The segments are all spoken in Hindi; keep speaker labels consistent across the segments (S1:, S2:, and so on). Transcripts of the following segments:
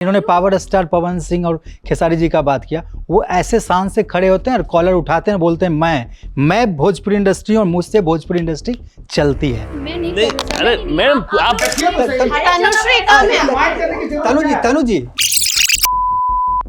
S1: इन्होंने पावर स्टार पवन सिंह और खेसारी जी का बात किया। वो ऐसे शान से खड़े होते हैं और कॉलर उठाते हैं, बोलते हैं मैं भोजपुरी इंडस्ट्री और मुझसे भोजपुरी इंडस्ट्री चलती है।
S2: नहीं, अरे मैम आप
S1: तनु जी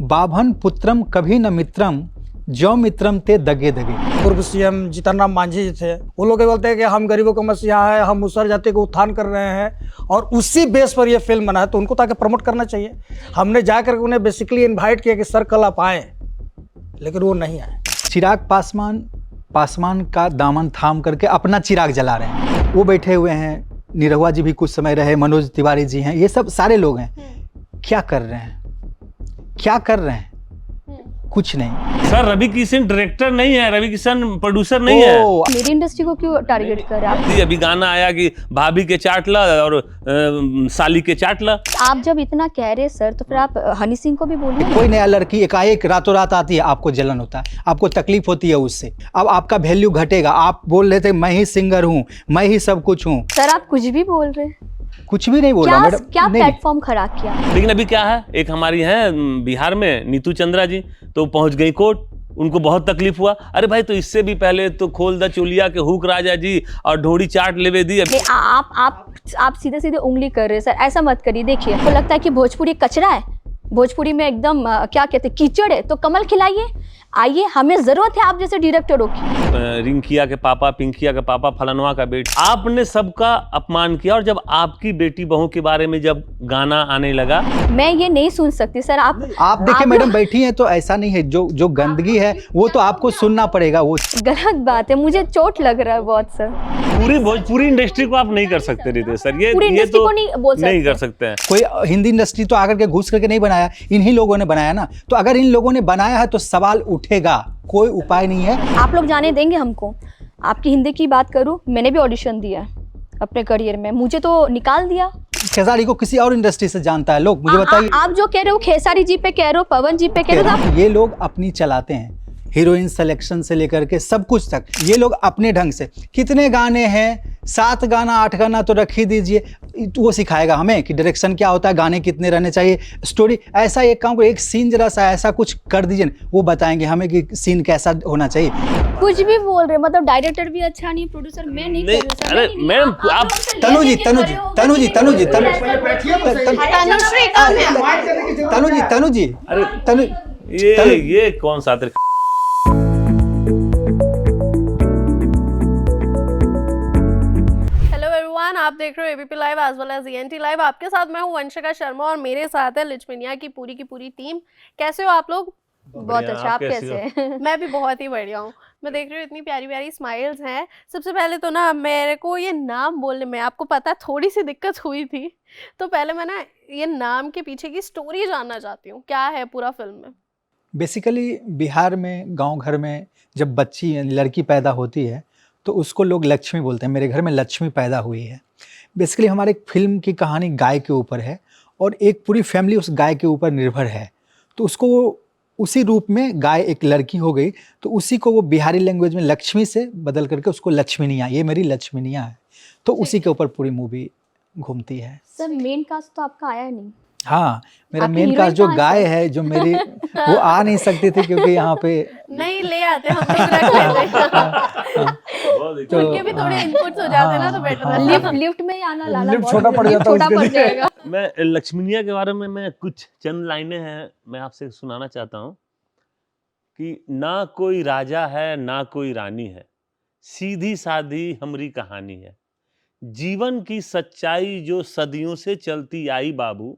S1: बाभन पुत्रम कभी न मित्रम जो मित्रम ते दगे दगे।
S3: पूर्व सीएम जीतन राम मांझी जी थे, वो लोग बोलते हैं कि हम गरीबों का मसीहा है, हम मुसहर जाति को उत्थान कर रहे हैं और उसी बेस पर ये फिल्म बना है, तो उनको ताकि प्रमोट करना चाहिए। हमने जाकर उन्हें बेसिकली इनवाइट किया कि सर कल आप आए, लेकिन वो नहीं आए।
S1: चिराग पासवान का दामन थाम करके अपना चिराग जला रहे हैं। वो बैठे हुए हैं, निरहुआ जी भी कुछ समय रहे, मनोज तिवारी जी हैं, ये सब सारे लोग हैं। क्या कर रहे हैं, क्या कर रहे हैं? कुछ नहीं।
S2: सर रवि किशन डायरेक्टर नहीं है, रवि किशन प्रोड्यूसर नहीं है।
S4: मेरी इंडस्ट्री को क्यों टारगेट कर रहे हैं आप?
S2: अभी गाना आया कि भाभी के चाट ला और साली के चाट ला।
S4: आप जब इतना कह रहे सर, तो फिर आप हनी सिंह को भी बोलिए।
S1: कोई नया लड़की एकाएक रातों रात आती है, आपको जलन होता है, आपको तकलीफ होती है उससे। अब आपका वैल्यू घटेगा। आप बोल रहे थे मैं ही सिंगर हूँ, मैं ही सब कुछ हूँ।
S4: सर आप कुछ भी बोल रहे हैं।
S1: कुछ भी नहीं बोल रहा मैडम।
S4: क्या प्लेटफॉर्म खराब किया?
S2: लेकिन अभी क्या है, एक हमारी है बिहार में नीतू चंद्रा जी, तो पहुंच गई कोर्ट, उनको बहुत तकलीफ हुआ। अरे भाई तो इससे भी पहले तो खोल द चोलिया के हुक राजा जी और ढोड़ी चाट लेवे दी।
S4: आप सीधे सीधे उंगली कर रहे हैं सर, ऐसा मत करिए। देखिए तो लगता है कि भोजपुरी कचरा है, भोजपुरी में एकदम क्या कहते हैं कीचड़ है, तो कमल खिलाइए, आइए, हमें जरूरत है आप जैसे डायरेक्टरों की।
S2: रिंकिया के पापा, पिंकिया के पापा, फलानवा का बेटा, आपने सबका अपमान किया। और जब आपकी बेटी बहू के बारे में जब गाना आने लगा,
S4: मैं ये नहीं सुन सकती सर। आप
S1: देखिए मैडम बैठी हैं तो ऐसा नहीं है, जो गंदगी है वो तो आपको सुनना पड़ेगा। वो
S4: गलत बात है, मुझे चोट लग रहा है बहुत सर।
S2: पूरी भोजपुरी इंडस्ट्री को आप नहीं कर सकते रितेश सर, ये तो नहीं कर सकते हैं।
S1: कोई हिंदी इंडस्ट्री तो आकर के घुस करके नहीं बनाया, इन्हीं लोगों ने बनाया ना। तो अगर इन लोगों ने बनाया है तो सवाल उठेगा, कोई उपाय नहीं है।
S4: आप लोग जाने देंगे हमको? आपकी हिंदी की बात करूं, मैंने भी ऑडिशन दिया अपने करियर में, मुझे तो निकाल दिया।
S1: खेसारी को किसी और इंडस्ट्री से जानता है लोग, मुझे बताइए।
S4: आप जो कह रहे हो खेसारी जी पे कह रहे हो, पवन जी पे कह रहे हो,
S1: ये लोग अपनी चलाते हैं, हीरोइन सिलेक्शन से लेकर के सब कुछ तक ये लोग अपने ढंग से। कितने गाने हैं, 7 गाना 8 गाना तो रख ही दीजिए, वो सिखाएगा हमें कि डायरेक्शन क्या होता है, गाने कितने रहने चाहिए, स्टोरी। ऐसा एक काम को, एक सीन जरा सा ऐसा कुछ कर दीजिए, वो बताएंगे हमें कि सीन कैसा होना चाहिए।
S4: कुछ भी बोल रहे, मतलब डायरेक्टर भी अच्छा नहीं, प्रोड्यूसर मैं नहीं कर रही सर।
S2: अरे मैम आप
S1: तनु जी
S2: ये कौन सा
S5: आप देख रहे हो ABP live as well as ENT live. आपके साथ मैं हूं वंशिका शर्मा और मेरे साथ है लिचमिनिया की पूरी टीम। कैसे हो आप लोग?
S4: बहुत अच्छा, आप कैसे हैं?
S5: मैं भी बहुत ही बढ़िया हूँ। मैं देख रही हूँ इतनी प्यारी प्यारी स्माइल्स हैं। सबसे पहले तो ना मेरे को ये नाम बोलने में, आपको पता है, थोड़ी सी दिक्कत हुई थी, तो पहले मैं ना ये नाम के पीछे की स्टोरी जानना चाहती हूँ, क्या है पूरा फिल्म में?
S1: बेसिकली बिहार में गांव घर में जब बच्ची लड़की पैदा होती है तो उसको लोग लक्ष्मी बोलते हैं। मेरे घर में लक्ष्मी पैदा हुई है। बेसिकली हमारे फिल्म की कहानी गाय के ऊपर है और एक पूरी फैमिली उस गाय के ऊपर निर्भर है। तो उसको उसी रूप में गाय एक लड़की हो गई, तो उसी को वो बिहारी लैंग्वेज में लक्ष्मी से बदल करके उसको लक्ष्मीनिया, ये मेरी लक्ष्मीनिया है, तो उसी के ऊपर पूरी मूवी घूमती है।
S4: सर मेन कास्ट तो आपका आया नहीं।
S1: हाँ, मेरा मेन कास्ट जो गाय है, जो मेरी वो आ नहीं सकती थी क्योंकि यहाँ पे
S5: नहीं ले आते हम लोग रख लेते तो उनके भी थोड़े इनपुट्स हो जाते ना, तो बेटर है।
S4: लिफ्ट में आना लाला
S3: लिफ्ट छोटा पड़ जाता है उसके लिए।
S2: मैं लक्ष्मीनिया के बारे में मैं कुछ चंद लाइनें हैं मैं आपसे सुनाना चाहता हूँ कि ना कोई राजा है ना कोई रानी है, सीधी सादी हमरी कहानी है, जीवन की सच्चाई जो सदियों से चलती आई बाबू,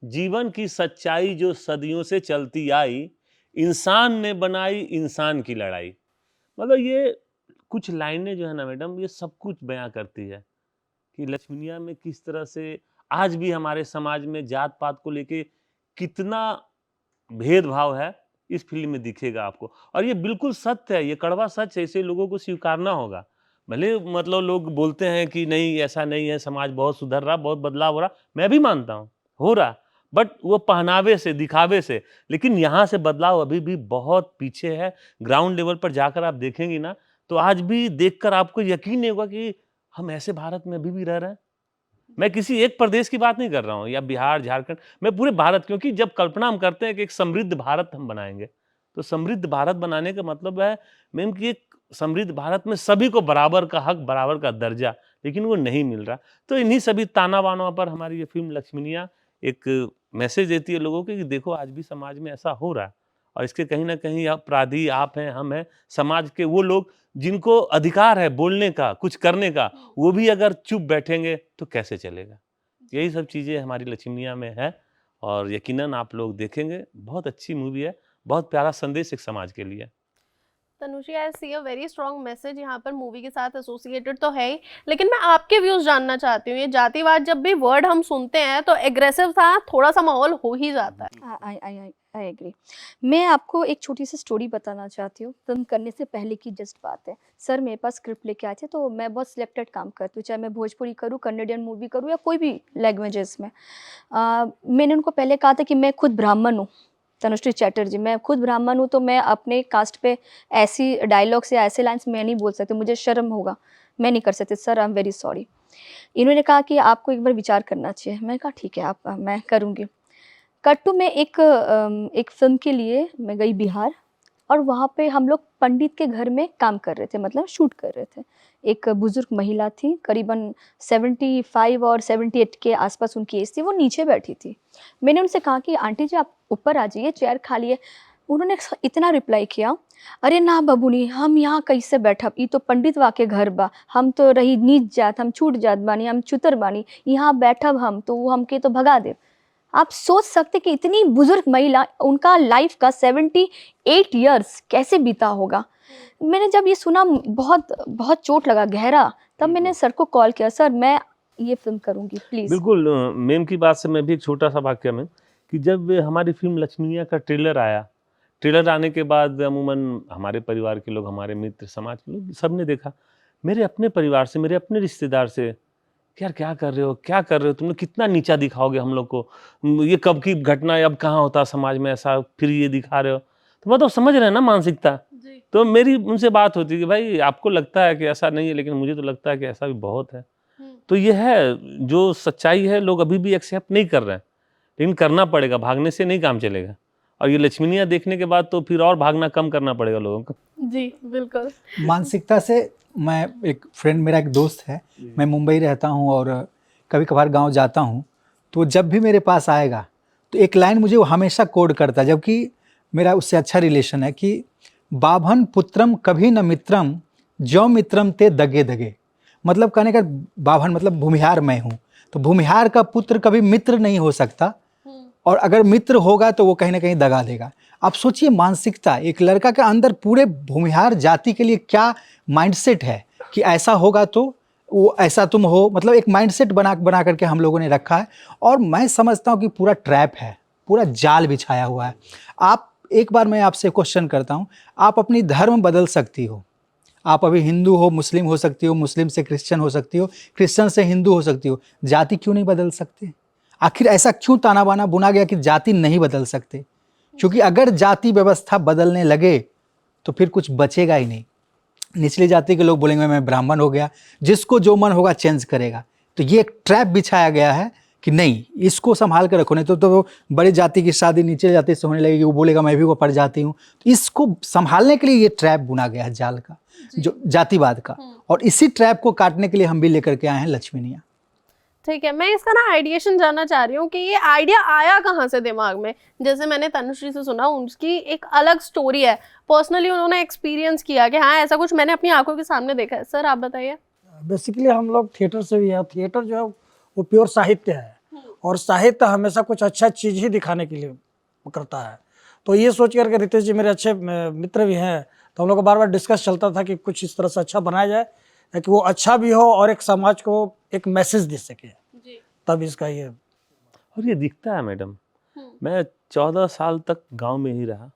S2: जीवन की सच्चाई जो सदियों से चलती आई, इंसान ने बनाई इंसान की लड़ाई। मतलब ये कुछ लाइनें जो है ना मैडम, ये सब कुछ बयां करती है कि लक्ष्मीनिया में किस तरह से आज भी हमारे समाज में जात पात को लेके कितना भेदभाव है, इस फिल्म में दिखेगा आपको। और ये बिल्कुल सत्य है, ये कड़वा सच है, इसे लोगों को स्वीकारना होगा। भले मतलब लोग बोलते हैं कि नहीं ऐसा नहीं है, समाज बहुत सुधर रहा, बहुत बदलाव हो रहा, मैं भी मानता हूँ हो रहा, बट वो पहनावे से, दिखावे से। लेकिन यहाँ से बदलाव अभी भी बहुत पीछे है। ग्राउंड लेवल पर जाकर आप देखेंगे ना, तो आज भी देखकर आपको यकीन नहीं होगा कि हम ऐसे भारत में अभी भी रह रहे हैं। मैं किसी एक प्रदेश की बात नहीं कर रहा हूँ या बिहार झारखंड, मैं पूरे भारत, क्योंकि जब कल्पना हम करते हैं कि एक समृद्ध भारत हम बनाएंगे, तो समृद्ध भारत बनाने का मतलब है मैम कि एक समृद्ध भारत में सभी को बराबर का हक, बराबर का दर्जा, लेकिन वो नहीं मिल रहा। तो इन्हीं सभी ताना बानों पर हमारी ये फिल्म लक्ष्मीनिया एक मैसेज देती है लोगों को कि देखो आज भी समाज में ऐसा हो रहा है, और इसके कहीं ना कहीं अपराधी आप हैं, हम हैं, समाज के वो लोग जिनको अधिकार है बोलने का, कुछ करने का, वो भी अगर चुप बैठेंगे तो कैसे चलेगा। यही सब चीज़ें हमारी लक्ष्मीनिया में है, और यकीनन आप लोग देखेंगे। बहुत अच्छी मूवी है, बहुत प्यारा संदेश एक समाज के लिए।
S5: तनुश्री, आई सी अ वेरी स्ट्रॉन्ग मैसेज यहाँ पर मूवी के साथ एसोसिएटेड तो है ही, लेकिन मैं आपके व्यूज जानना चाहती हूँ। ये जातिवाद जब भी वर्ड हम सुनते हैं तो एग्रेसिव सा थोड़ा सा माहौल हो ही जाता है।
S4: I agree. मैं आपको एक छोटी सी स्टोरी बताना चाहती हूँ। फिल्म करने से पहले की जस्ट बात है। सर मेरे पास स्क्रिप्ट लेके आए थे, तो मैं बहुत सिलेक्टेड काम करती हूँ, चाहे मैं भोजपुरी करूँ, कन्नडियन मूवी करूँ या कोई भी लैंग्वेजेस में। मैंने उनको पहले कहा था कि मैं खुद ब्राह्मण हूँ, तनुश्री चैटर्जी, मैं खुद ब्राह्मण हूँ, तो मैं अपने कास्ट पे ऐसी डायलॉग्स या ऐसे लाइन्स मैं नहीं बोल सकती, मुझे शर्म होगा, मैं नहीं कर सकती। Sir I am very sorry. इन्होंने कहा कि आपको एक बार विचार करना चाहिए। मैं कहा ठीक है, आप मैं करूँगी। कट्टू में एक फिल्म के लिए मैं गई बिहार, और वहाँ पे हम लोग पंडित के घर में काम कर रहे थे, मतलब शूट कर रहे थे। एक बुजुर्ग महिला थी, करीबन 75 और 78 के आसपास उनकी एज थी, वो नीचे बैठी थी। मैंने उनसे कहा कि आंटी जी आप ऊपर आ जाइए, चेयर खाली है। उन्होंने इतना रिप्लाई किया, अरे ना बबूनी, हम यहाँ कैसे बैठब, ई तो पंडित वा के घर बा, हम तो रही नीच जात, हम छूट जात बानी, हम चुतर बानी, यहाँ बैठब हम तो वो हमके तो भगा दे। आप सोच सकते कि इतनी बुजुर्ग महिला, उनका लाइफ का 78 इयर्स कैसे बीता होगा। मैंने जब ये सुना बहुत बहुत चोट लगा गहरा। तब मैंने सर को कॉल किया, सर मैं ये फिल्म करूंगी प्लीज।
S2: बिल्कुल मैम की बात से मैं भी एक छोटा सा वाक्य में, कि जब हमारी फिल्म लक्ष्मीनिया का ट्रेलर आया, ट्रेलर आने के बाद अमूमन हमारे परिवार के लोग, हमारे मित्र, समाज के लोग, सब ने देखा। मेरे अपने परिवार से, मेरे अपने रिश्तेदार से, यार क्या कर रहे हो, क्या कर रहे हो, तुमने कितना नीचा दिखाओगे हम लोग को, ये कब की घटना है, अब कहाँ होता समाज में ऐसा, फिर ये दिखा रहे हो। तो मतलब समझ रहे हैं ना मानसिकता। तो मेरी उनसे बात होती है कि भाई आपको लगता है कि ऐसा नहीं है, लेकिन मुझे तो लगता है कि ऐसा भी बहुत है। तो ये है जो सच्चाई है, लोग अभी भी एक्सेप्ट नहीं कर रहे हैं, लेकिन करना पड़ेगा, भागने से नहीं काम चलेगा। और ये लक्ष्मीनिया देखने के बाद तो फिर और भागना कम करना पड़ेगा लोगों को।
S5: जी बिल्कुल।
S1: मानसिकता से, मैं एक फ्रेंड, मेरा एक दोस्त है, मैं मुंबई रहता हूँ और कभी कभार गांव जाता हूँ, तो जब भी मेरे पास आएगा तो एक लाइन मुझे वो हमेशा कोड करता है, जबकि मेरा उससे अच्छा रिलेशन है, कि बाभन पुत्रम कभी न मित्रम, जो मित्रम ते दगे दगे। मतलब कहने का, बाभन मतलब भूमिहार मैं हूँ, तो भूमिहार का पुत्र कभी मित्र नहीं हो सकता, और अगर मित्र होगा तो वो कहीं ना कहीं दगा देगा। आप सोचिए मानसिकता, एक लड़का के अंदर पूरे भूमिहार जाति के लिए क्या माइंडसेट है कि ऐसा होगा तो वो ऐसा तुम हो, मतलब एक माइंडसेट बना करके हम लोगों ने रखा है। और मैं समझता हूँ कि पूरा ट्रैप है, पूरा जाल बिछाया हुआ है। आप एक बार मैं आपसे क्वेश्चन करता हूँ, आप अपनी धर्म बदल सकती हो, आप अभी हिंदू हो, मुस्लिम हो सकती हो, मुस्लिम से क्रिश्चियन हो सकती हो, क्रिश्चियन से हिंदू हो सकती हो, जाति क्यों नहीं बदल सकते? आखिर ऐसा क्यों ताना बाना बुना गया कि जाति नहीं बदल सकते? क्योंकि अगर जाति व्यवस्था बदलने लगे तो फिर कुछ बचेगा ही नहीं। निचली जाति के लोग बोलेंगे मैं ब्राह्मण हो गया, जिसको जो मन होगा चेंज करेगा। तो ये एक ट्रैप बिछाया गया है कि नहीं, इसको संभाल कर रखो, नहीं तो बड़ी जाति की शादी नीचे जाति से होने लगेगी, वो बोलेगा मैं भी वो पढ़ जाती हूँ। तो इसको संभालने के लिए ये ट्रैप बुना गया है, जाल का, जो जातिवाद का। और इसी ट्रैप को काटने के लिए हम भी लेकर के आए हैं लक्ष्मीनिया।
S5: ठीक है, मैं इसका ना आइडिएशन जानना चाह रही हूँ कि ये आइडिया आया कहाँ से दिमाग में। जैसे मैंने तनुश्री से सुना, उनकी एक अलग स्टोरी है, पर्सनली उन्होंने एक्सपीरियंस किया कि हाँ ऐसा कुछ मैंने अपनी आंखों के सामने देखा है। सर आप बताइए।
S3: बेसिकली हम लोग थिएटर से भी है, थिएटर जो है वो प्योर साहित्य है, और साहित्य हमेशा कुछ अच्छा चीज़ ही दिखाने के लिए करता है। तो ये सोच करके रितेश जी मेरे अच्छे मित्र भी हैं, तो हम लोग का बार बार डिस्कस चलता था कि कुछ इस तरह से अच्छा बनाया जाए कि वो अच्छा भी हो और एक समाज को एक मैसेज दे सके जी। तब इसका ये,
S2: और ये दिखता है मैडम। मैं 14 साल तक गांव में ही रहा।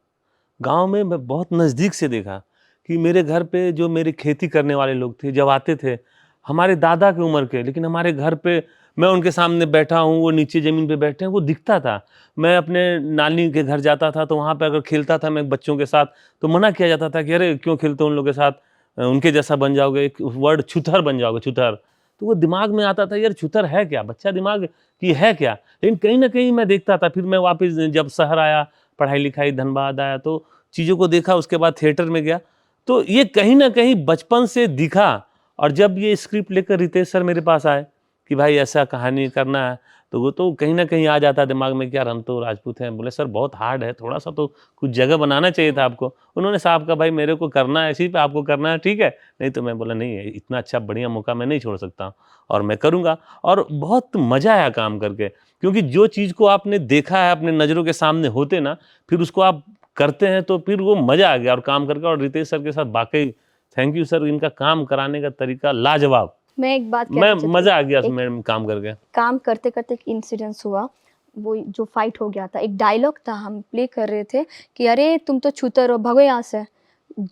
S2: गांव में मैं बहुत नज़दीक से देखा कि मेरे घर पे जो मेरे खेती करने वाले लोग थे, जब आते थे हमारे दादा की उम्र के, लेकिन हमारे घर पे मैं उनके सामने बैठा हूँ, वो नीचे ज़मीन पे बैठे हैं, वो दिखता था। मैं अपने नानी के घर जाता था तो वहाँ पे अगर खेलता था मैं बच्चों के साथ, तो मना किया जाता था कि अरे क्यों खेलते हो उन लोगों के साथ, उनके जैसा बन जाओगे, एक वर्ड छुतर बन जाओगे, छुतर। तो वो दिमाग में आता था यार छुतर है क्या, बच्चा दिमाग की है क्या। लेकिन कहीं ना कहीं मैं देखता था, फिर मैं वापस जब शहर आया, पढ़ाई लिखाई धनबाद आया, तो चीज़ों को देखा, उसके बाद थिएटर में गया, तो ये कहीं ना कहीं बचपन से दिखा। और जब ये स्क्रिप्ट लेकर रितेश सर मेरे पास आए कि भाई ऐसा कहानी करना है, तो वो तो कहीं ना कहीं आ जाता दिमाग में कि यार हम तो राजपूत हैं। बोले सर बहुत हार्ड है, थोड़ा सा तो कुछ जगह बनाना चाहिए था आपको। उन्होंने साहब कहा भाई मेरे को करना है, इसी पे आपको करना है, ठीक है। नहीं तो मैं बोला नहीं, इतना अच्छा बढ़िया मौका मैं नहीं छोड़ सकता और मैं करूँगा। और बहुत मज़ा आया काम करके, क्योंकि जो चीज़ को आपने देखा है अपने नज़रों के सामने होते ना, फिर उसको आप करते हैं तो फिर वो मज़ा आ गया और काम करके। और रितेश सर के साथ वाकई थैंक यू सर, इनका काम कराने का तरीका लाजवाब।
S4: मैं एक बात
S2: मैं मज़ा आ गया उसमें काम करके।
S4: काम करते करते एक इंसिडेंस हुआ, वो जो फाइट हो गया था, एक डायलॉग था, हम प्ले कर रहे थे कि अरे तुम तो छूतर हो, भगो यहाँ से।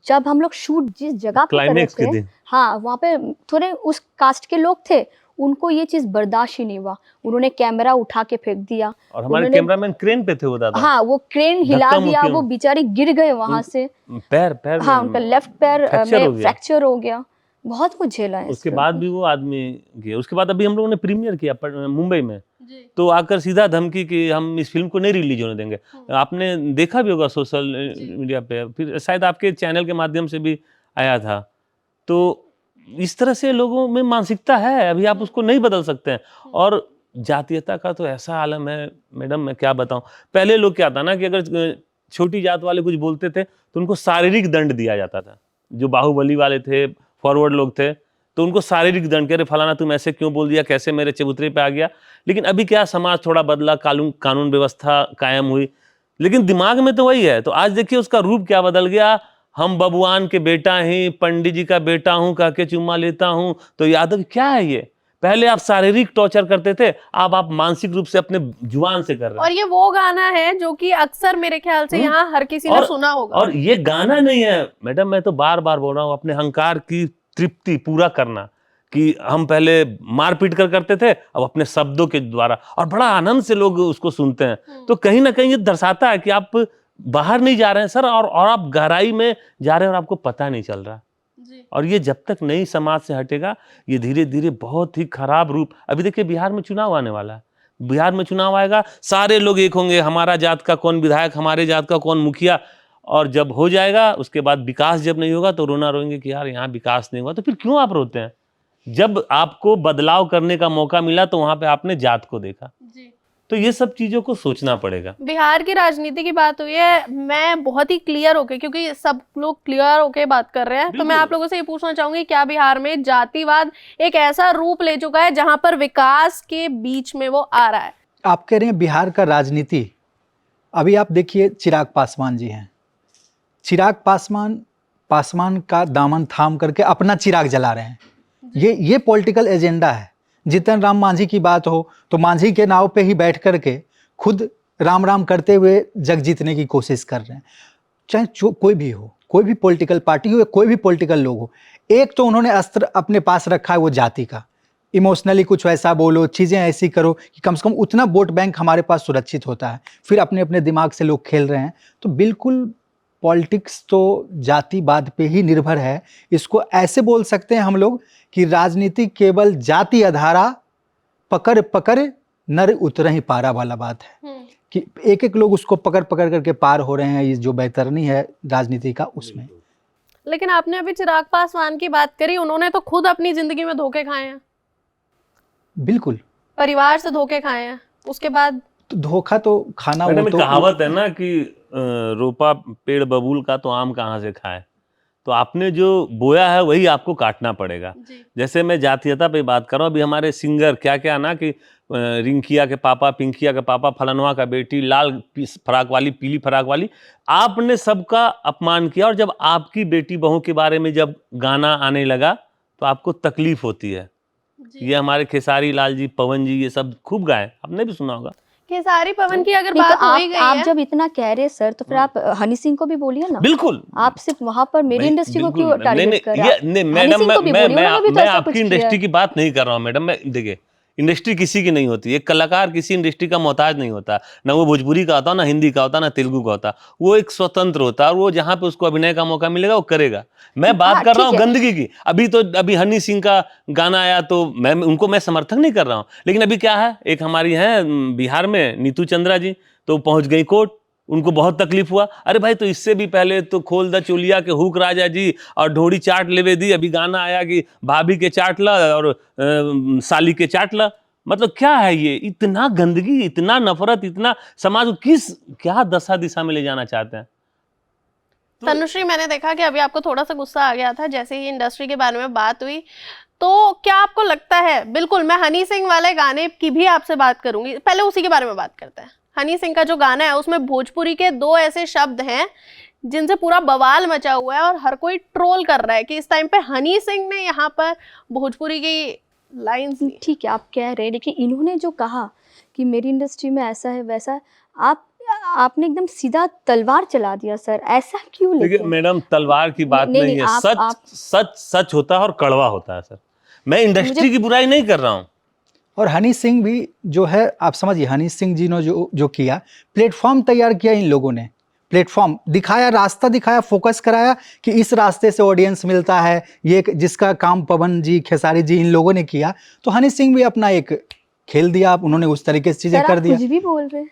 S4: जब हम लोग शूट जिस जगह पे कर रहे
S2: क्लाइमेक्स के
S4: थे,
S2: दिन
S4: हाँ वहाँ पे थोड़े उस कास्ट के लोग थे, उनको ये चीज़ बर्दाश्त ही नहीं हुआ। उन्होंने कैमरा उठा के फेंक दिया,
S2: और हमारे
S4: उन्होंने
S2: कैमरामैन क्रेन पे थे वो दादा।
S4: हाँ वो क्रेन हिला
S2: धक्का
S4: दिया,
S2: मुक्की
S4: वो बेचारे गिर गए वहां से।
S2: पैर
S4: हाँ उनका लेफ्ट पैर
S2: फ्रैक्चर हो
S4: में
S2: गया।
S4: फ्रैक्चर हो गया, बहुत कुछ झेला है।
S2: उसके बाद भी वो आदमी गया। उसके बाद अभी हम लोगों ने प्रीमियर किया मुंबई में, तो आकर सीधा धमकी कि हम इस फिल्म को नहीं रिलीज होने देंगे। आपने देखा भी होगा सोशल मीडिया पे, फिर शायद आपके चैनल के माध्यम से भी आया था। तो इस तरह से लोगों में मानसिकता है, अभी आप उसको नहीं बदल सकते हैं। और जातीयता का तो ऐसा आलम है मैडम, मैं क्या बताऊं। पहले लोग क्या था ना कि अगर छोटी जात वाले कुछ बोलते थे तो उनको शारीरिक दंड दिया जाता था। जो बाहुबली वाले थे, फॉरवर्ड लोग थे, तो उनको शारीरिक दंड, कह रहे फलाना तुम ऐसे क्यों बोल दिया, कैसे मेरे चबूतरे पे आ गया। लेकिन अभी क्या, समाज थोड़ा बदला, कानून व्यवस्था कायम हुई, लेकिन दिमाग में तो वही है। तो आज देखिए उसका रूप क्या बदल गया। हम बबुआन के बेटा ही, पंडित जी का बेटा हूं, कह के चुम्मा लेता हूं। तो यादव क्या है ये? पहले आप शारीरिक टॉर्चर करते थे, अब आप मानसिक रूप से अपने जुबान से कर रहे हैं।
S5: और ये वो गाना है जो कि अक्सर मेरे ख्याल से यहाँ हर किसी ने सुना होगा।
S2: और ये गाना नहीं है मैडम, मैं तो बार बार बोल रहा हूँ, अपने अहंकार की तृप्ति पूरा करना। कि हम पहले मारपीट करते थे, अब अपने शब्दों के द्वारा, और बड़ा आनंद से लोग उसको सुनते हैं। तो कहीं ना कहीं ये दर्शाता है कि आप बाहर नहीं जा रहे हैं सर, और आप गहराई में जा रहे हैं और आपको पता नहीं चल रहा। और ये जब तक नई समाज से हटेगा, ये धीरे धीरे बहुत ही खराब रूप। अभी देखिए बिहार में चुनाव आने वाला है, बिहार में चुनाव आएगा, सारे लोग एक होंगे, हमारा जात का कौन विधायक, हमारे जात का कौन मुखिया। और जब हो जाएगा उसके बाद विकास जब नहीं होगा तो रोना रोएंगे कि यार यहाँ विकास नहीं हुआ। तो फिर क्यों आप रोते हैं? जब आपको बदलाव करने का मौका मिला तो वहां पे आपने जात को देखा। तो ये सब चीजों को सोचना पड़ेगा।
S5: बिहार की राजनीति की बात हुई है, मैं बहुत ही क्लियर होके, क्योंकि सब लोग क्लियर होके बात कर रहे हैं, तो मैं आप लोगों से ये पूछना चाहूंगी, क्या बिहार में जातिवाद एक ऐसा रूप ले चुका है जहां पर विकास के बीच में वो आ रहा है?
S1: आप कह रहे हैं बिहार का राजनीति, अभी आप देखिए चिराग पासवान जी हैं, चिराग पासवान का दामन थाम करके अपना चिराग जला रहे हैं। ये पॉलिटिकल एजेंडा है। जितन राम मांझी की बात हो तो मांझी के नाव पे ही बैठ करके खुद राम राम करते हुए जग जीतने की कोशिश कर रहे हैं। चाहे कोई भी हो, कोई भी पॉलिटिकल पार्टी हो, कोई भी पॉलिटिकल लोग हो, एक तो उन्होंने अस्त्र अपने पास रखा है वो जाति का। इमोशनली कुछ वैसा बोलो, चीज़ें ऐसी करो कि कम से कम उतना वोट बैंक हमारे पास सुरक्षित होता है। फिर अपने अपने दिमाग से लोग खेल रहे हैं। तो बिल्कुल पॉलिटिक्स तो जातिवाद पे ही निर्भर है। इसको ऐसे बोल सकते हैं हम लोग कि राजनीति केवल जाति आधारा पकड़ पकड़ नर उतर ही पारा वाला बात है कि एक एक लोग उसको पकड़ पकड़ करके पार हो रहे हैं। ये जो बेहतरनी है राजनीति का उसमें।
S5: लेकिन आपने अभी चिराग पासवान की बात करी, उन्होंने तो खुद अपनी जिंदगी में धोखे खाए हैं।
S1: बिल्कुल,
S5: परिवार से धोखे खाए हैं, उसके बाद
S1: तो धोखा तो खाना।
S2: मैडम
S1: वो तो
S2: कहावत है ना कि रोपा पेड़ बबूल का तो आम कहाँ से खाए। तो आपने जो बोया है वही आपको काटना पड़ेगा। जैसे मैं जातीयता पे बात कर रहा हूँ, अभी हमारे सिंगर क्या क्या ना कि रिंकिया के पापा, पिंकिया के पापा, फलनवा का बेटी, लाल फराक वाली, पीली फराक वाली, आपने सबका अपमान किया। और जब आपकी बेटी बहू के बारे में जब गाना आने लगा तो आपको तकलीफ होती है। ये हमारे खेसारी लाल जी, पवन जी, ये सब खूब गाए, आपने भी सुना होगा।
S5: खेसारी पवन की अगर
S4: नहीं,
S5: बात
S4: तो
S5: हो ही गई
S4: आप
S5: है,
S4: जब इतना कह रहे हैं सर, तो फिर आप हनी सिंह को भी बोलिए ना।
S2: बिल्कुल,
S4: आप सिर्फ वहां पर मेरी इंडस्ट्री को क्यों
S2: नहीं,
S4: टारगेट कर रहे हैं?
S2: मैडम, मैं
S4: हनी सिंह को भी बोलिए, उन्होंने भी तो
S2: मैं
S4: ऐसा कुछ
S2: आपकी
S4: किया
S2: इंडस्ट्री
S4: है।
S2: की बात नहीं कर रहा हूँ मैडम। मैं देखिए इंडस्ट्री किसी की नहीं होती, एक कलाकार किसी इंडस्ट्री का मोहताज नहीं होता, ना वो भोजपुरी का होता, ना हिंदी का होता, ना तेलुगु का होता। वो एक स्वतंत्र होता है और वो जहाँ पे उसको अभिनय का मौका मिलेगा वो करेगा। मैं बात कर रहा हूँ गंदगी की। अभी हनी सिंह का गाना आया तो मैं समर्थन नहीं कर रहा हूँ, लेकिन अभी क्या है, एक हमारी है बिहार में नीतू चंद्रा जी, तो पहुंच गई कोर्ट, उनको बहुत तकलीफ हुआ। अरे भाई, तो इससे भी पहले तो खोल द चोलिया के हुक राजा जी और ढोड़ी चाट लेवे दी। अभी गाना आया कि भाभी के चाट ला और साली के चाट ला। मतलब क्या है ये, इतना गंदगी, इतना नफरत, इतना समाज को क्या दशा दिशा में ले जाना चाहते हैं।
S5: तनुश्री, मैंने देखा कि अभी आपको थोड़ा सा गुस्सा आ गया था जैसे ही इंडस्ट्री के बारे में बात हुई, तो क्या आपको लगता है, बिल्कुल मैं हनी सिंह वाले गाने की भी आपसे बात करूंगी, पहले उसी के बारे में बात करते हैं। हनी सिंह का जो गाना है उसमें भोजपुरी के 2 ऐसे शब्द हैं जिनसे पूरा बवाल मचा हुआ है और हर कोई ट्रोल कर रहा है कि इस टाइम पे हनी सिंह ने यहाँ पर भोजपुरी की लाइंस ली।
S4: ठीक है, आप कह रहे हैं, लेकिन इन्होंने जो कहा कि मेरी इंडस्ट्री में ऐसा है वैसा है, आपने एकदम सीधा तलवार चला दिया सर, ऐसा क्यों?
S2: देखिए मैडम, तलवार की बात नहीं है, सच होता है और कड़वा होता है सर। मैं इंडस्ट्री की बुराई नहीं कर रहा हूँ।
S1: और हनी सिंह भी जो है, आप समझिए, हनी सिंह जी ने जो किया, प्लेटफॉर्म तैयार किया इन लोगों ने, प्लेटफॉर्म दिखाया, रास्ता दिखाया, फोकस कराया कि इस रास्ते से ऑडियंस मिलता है, ये जिसका काम पवन जी, खेसारी जी, इन लोगों ने किया, तो हनी सिंह भी अपना एक खेल दिया, उन्होंने उस तरीके से चीजें कर दिया।
S4: कुछ भी बोल रहे हैं,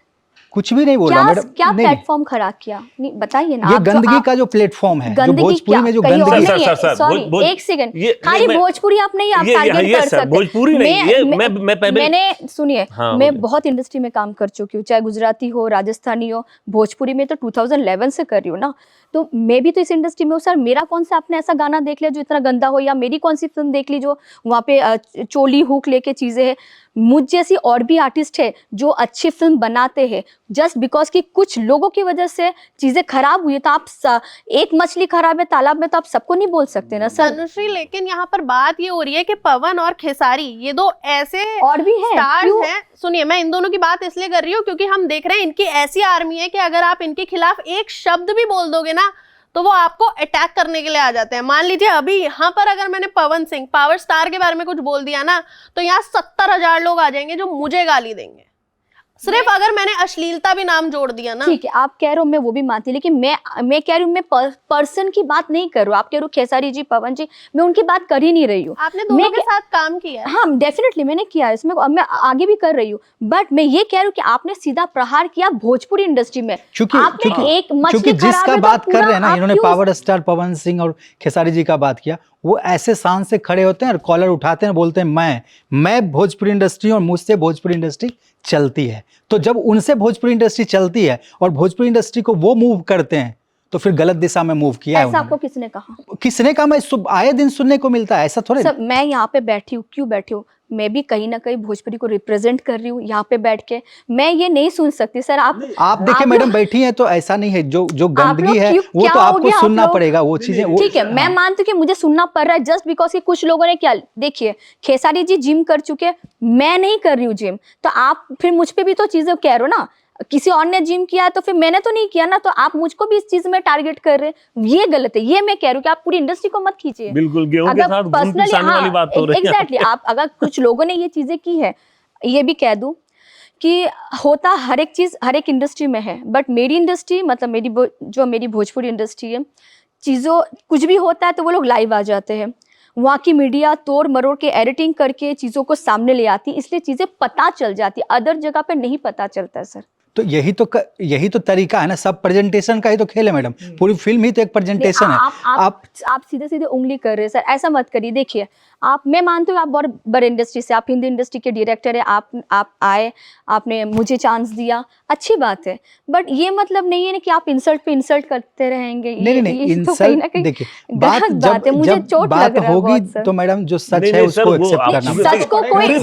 S1: कुछ भी नहीं बोल रहा मैडम।
S4: क्या प्लेटफॉर्म खराब किया, नहीं बताइए ना।
S1: ये गंदगी का जो प्लेटफॉर्म है, जो भोजपुरी में जो गंदगी,
S4: सॉरी एक सेकंड, खाली भोजपुरी आप नहीं, आप टारगेट कर सकते।
S2: भोजपुरी नहीं, मैंने
S4: सुनिए, मैं बहुत इंडस्ट्री में काम कर चुकी हूँ, चाहे गुजराती हो, राजस्थानी हो, भोजपुरी में तो 2011 से कर रही हूँ ना, तो मैं भी तो इस इंडस्ट्री में हूँ सर। मेरा कौन सा आपने ऐसा गाना देख लिया जो इतना गंदा हो, या मेरी कौन सी फिल्म देख ली जो वहाँ पे चोली हुक लेके चीजें है। मुझ जैसी और भी आर्टिस्ट है जो अच्छी फिल्म बनाते हैं, जस्ट बिकॉज कि कुछ लोगों की वजह से चीजें खराब हुई, तो आप एक मछली खराब है तालाब में, तो आप सबको नहीं बोल सकते ना सर।
S5: तनुश्री, लेकिन यहाँ पर बात ये हो रही है कि पवन और खेसारी, ये 2 ऐसे
S4: और भी है
S5: स्टार्स हैं। सुनिए, मैं इन दोनों की बात इसलिए कर रही हूँ क्योंकि हम देख रहे हैं इनकी ऐसी आर्मी है कि अगर आप इनके खिलाफ एक शब्द भी बोल दोगे ना तो वो आपको अटैक करने के लिए आ जाते हैं। मान लीजिए अभी यहाँ पर अगर मैंने पवन सिंह, पावर स्टार के बारे में कुछ बोल दिया ना, तो यहाँ 70,000 लोग आ जाएंगे जो मुझे गाली देंगे, सिर्फ अगर मैंने अश्लीलता भी नाम जोड़ दिया ना।
S4: ठीक है, आप कह रहे हो, मैं वो भी मानती हूँ, लेकिन मैं कह रही हूँ, मैं पर्सन की बात नहीं कर रही हूँ। आप कह रहे हो खेसारी जी, पवन जी, मैं उनकी बात कर ही नहीं रही हूँ।
S5: आपने दोनों के साथ काम किया है।
S4: हाँ, डेफिनेटली मैंने किया है इसमें, मैं आगे भी कर रही हूँ, बट मैं ये कह रही हूँ कि आपने सीधा प्रहार किया भोजपुरी इंडस्ट्री में।
S1: क्योंकि जिसका बात कर रहे हैं ना, इन्होंने पावर स्टार पवन सिंह और खेसारी जी का बात किया, वो ऐसे शान से खड़े होते हैं और कॉलर उठाते हैं, बोलते हैं मैं भोजपुरी इंडस्ट्री और मुझसे भोजपुरी इंडस्ट्री चलती है। तो जब उनसे भोजपुरी इंडस्ट्री चलती है और भोजपुरी इंडस्ट्री को वो मूव करते हैं, तो फिर गलत दिशा में मूव किया है।
S4: ऐसा आपको किसने कहा?
S1: किसने कहा? मैं आए दिन सुनने को मिलता है, ऐसा थोड़े।
S4: सब मैं यहाँ पे बैठी हूँ, क्यों बैठी हूँ? मैं भी कहीं ना कहीं भोजपुरी को रिप्रेजेंट कर रही हूँ यहाँ पे बैठ के। मैं ये नहीं सुन सकती सर। आप
S1: देखिए मैडम बैठी हैं तो ऐसा नहीं है, जो गंदगी है वो तो आपको सुनना पड़ेगा, वो चीजें।
S4: ठीक है, मैं मानती हूँ कि मुझे सुनना पड़ रहा है जस्ट बिकॉज कि कुछ लोगों ने क्या, देखिए खेसारी जी जिम कर चुके, मैं नहीं कर रही हूँ जिम, तो आप फिर मुझ पे भी तो चीजें कह रहे हो ना। किसी और ने जिम किया तो फिर मैंने तो नहीं किया ना, तो आप मुझको भी इस चीज में टारगेट कर रहे हैं, ये गलत है। ये मैं कह रही हूँ कि आप पूरी इंडस्ट्री को मत खींचिए।
S2: बिल्कुल गेहूं के साथ घूम पिसाने वाली बात हो रही है।
S4: एग्जैक्टली, आप अगर कुछ लोगों ने ये चीजें की है, ये भी कह दूं कि होता हर एक चीज हर एक इंडस्ट्री में है, बट मेरी इंडस्ट्री मतलब मेरी भोजपुरी इंडस्ट्री है, चीजों कुछ भी होता है तो वो लोग लाइव आ जाते हैं, वहाँ की मीडिया तोड़ मरोड़ के एडिटिंग करके चीज़ों को सामने ले आती, इसलिए चीज़ें पता चल जाती, अदर जगह पे नहीं पता चलता है सर।
S1: तो यही तो तरीका है ना, सब प्रेजेंटेशन का ही तो खेल है मैडम। पूरी फिल्म ही तो एक प्रेजेंटेशन है।
S4: आप सीधे सीधे उंगली कर रहे हैं सर, ऐसा मत करिए। देखिए मैं मानती हूँ आप बहुत बड़े इंडस्ट्री से, आप हिंदी इंडस्ट्री के डायरेक्टर है, आप आए, आपने मुझे चांस दिया, अच्छी बात है, बट ये मतलब नहीं है ना कि आप इंसल्ट पे इंसल्ट करते रहेंगे।
S1: नहीं इंसल्ट, देखिए बात
S4: मुझे चोट लग रहा है
S1: होगी तो मैडम जो सच है उसको एक्सेप्ट करना।
S4: सच को कोई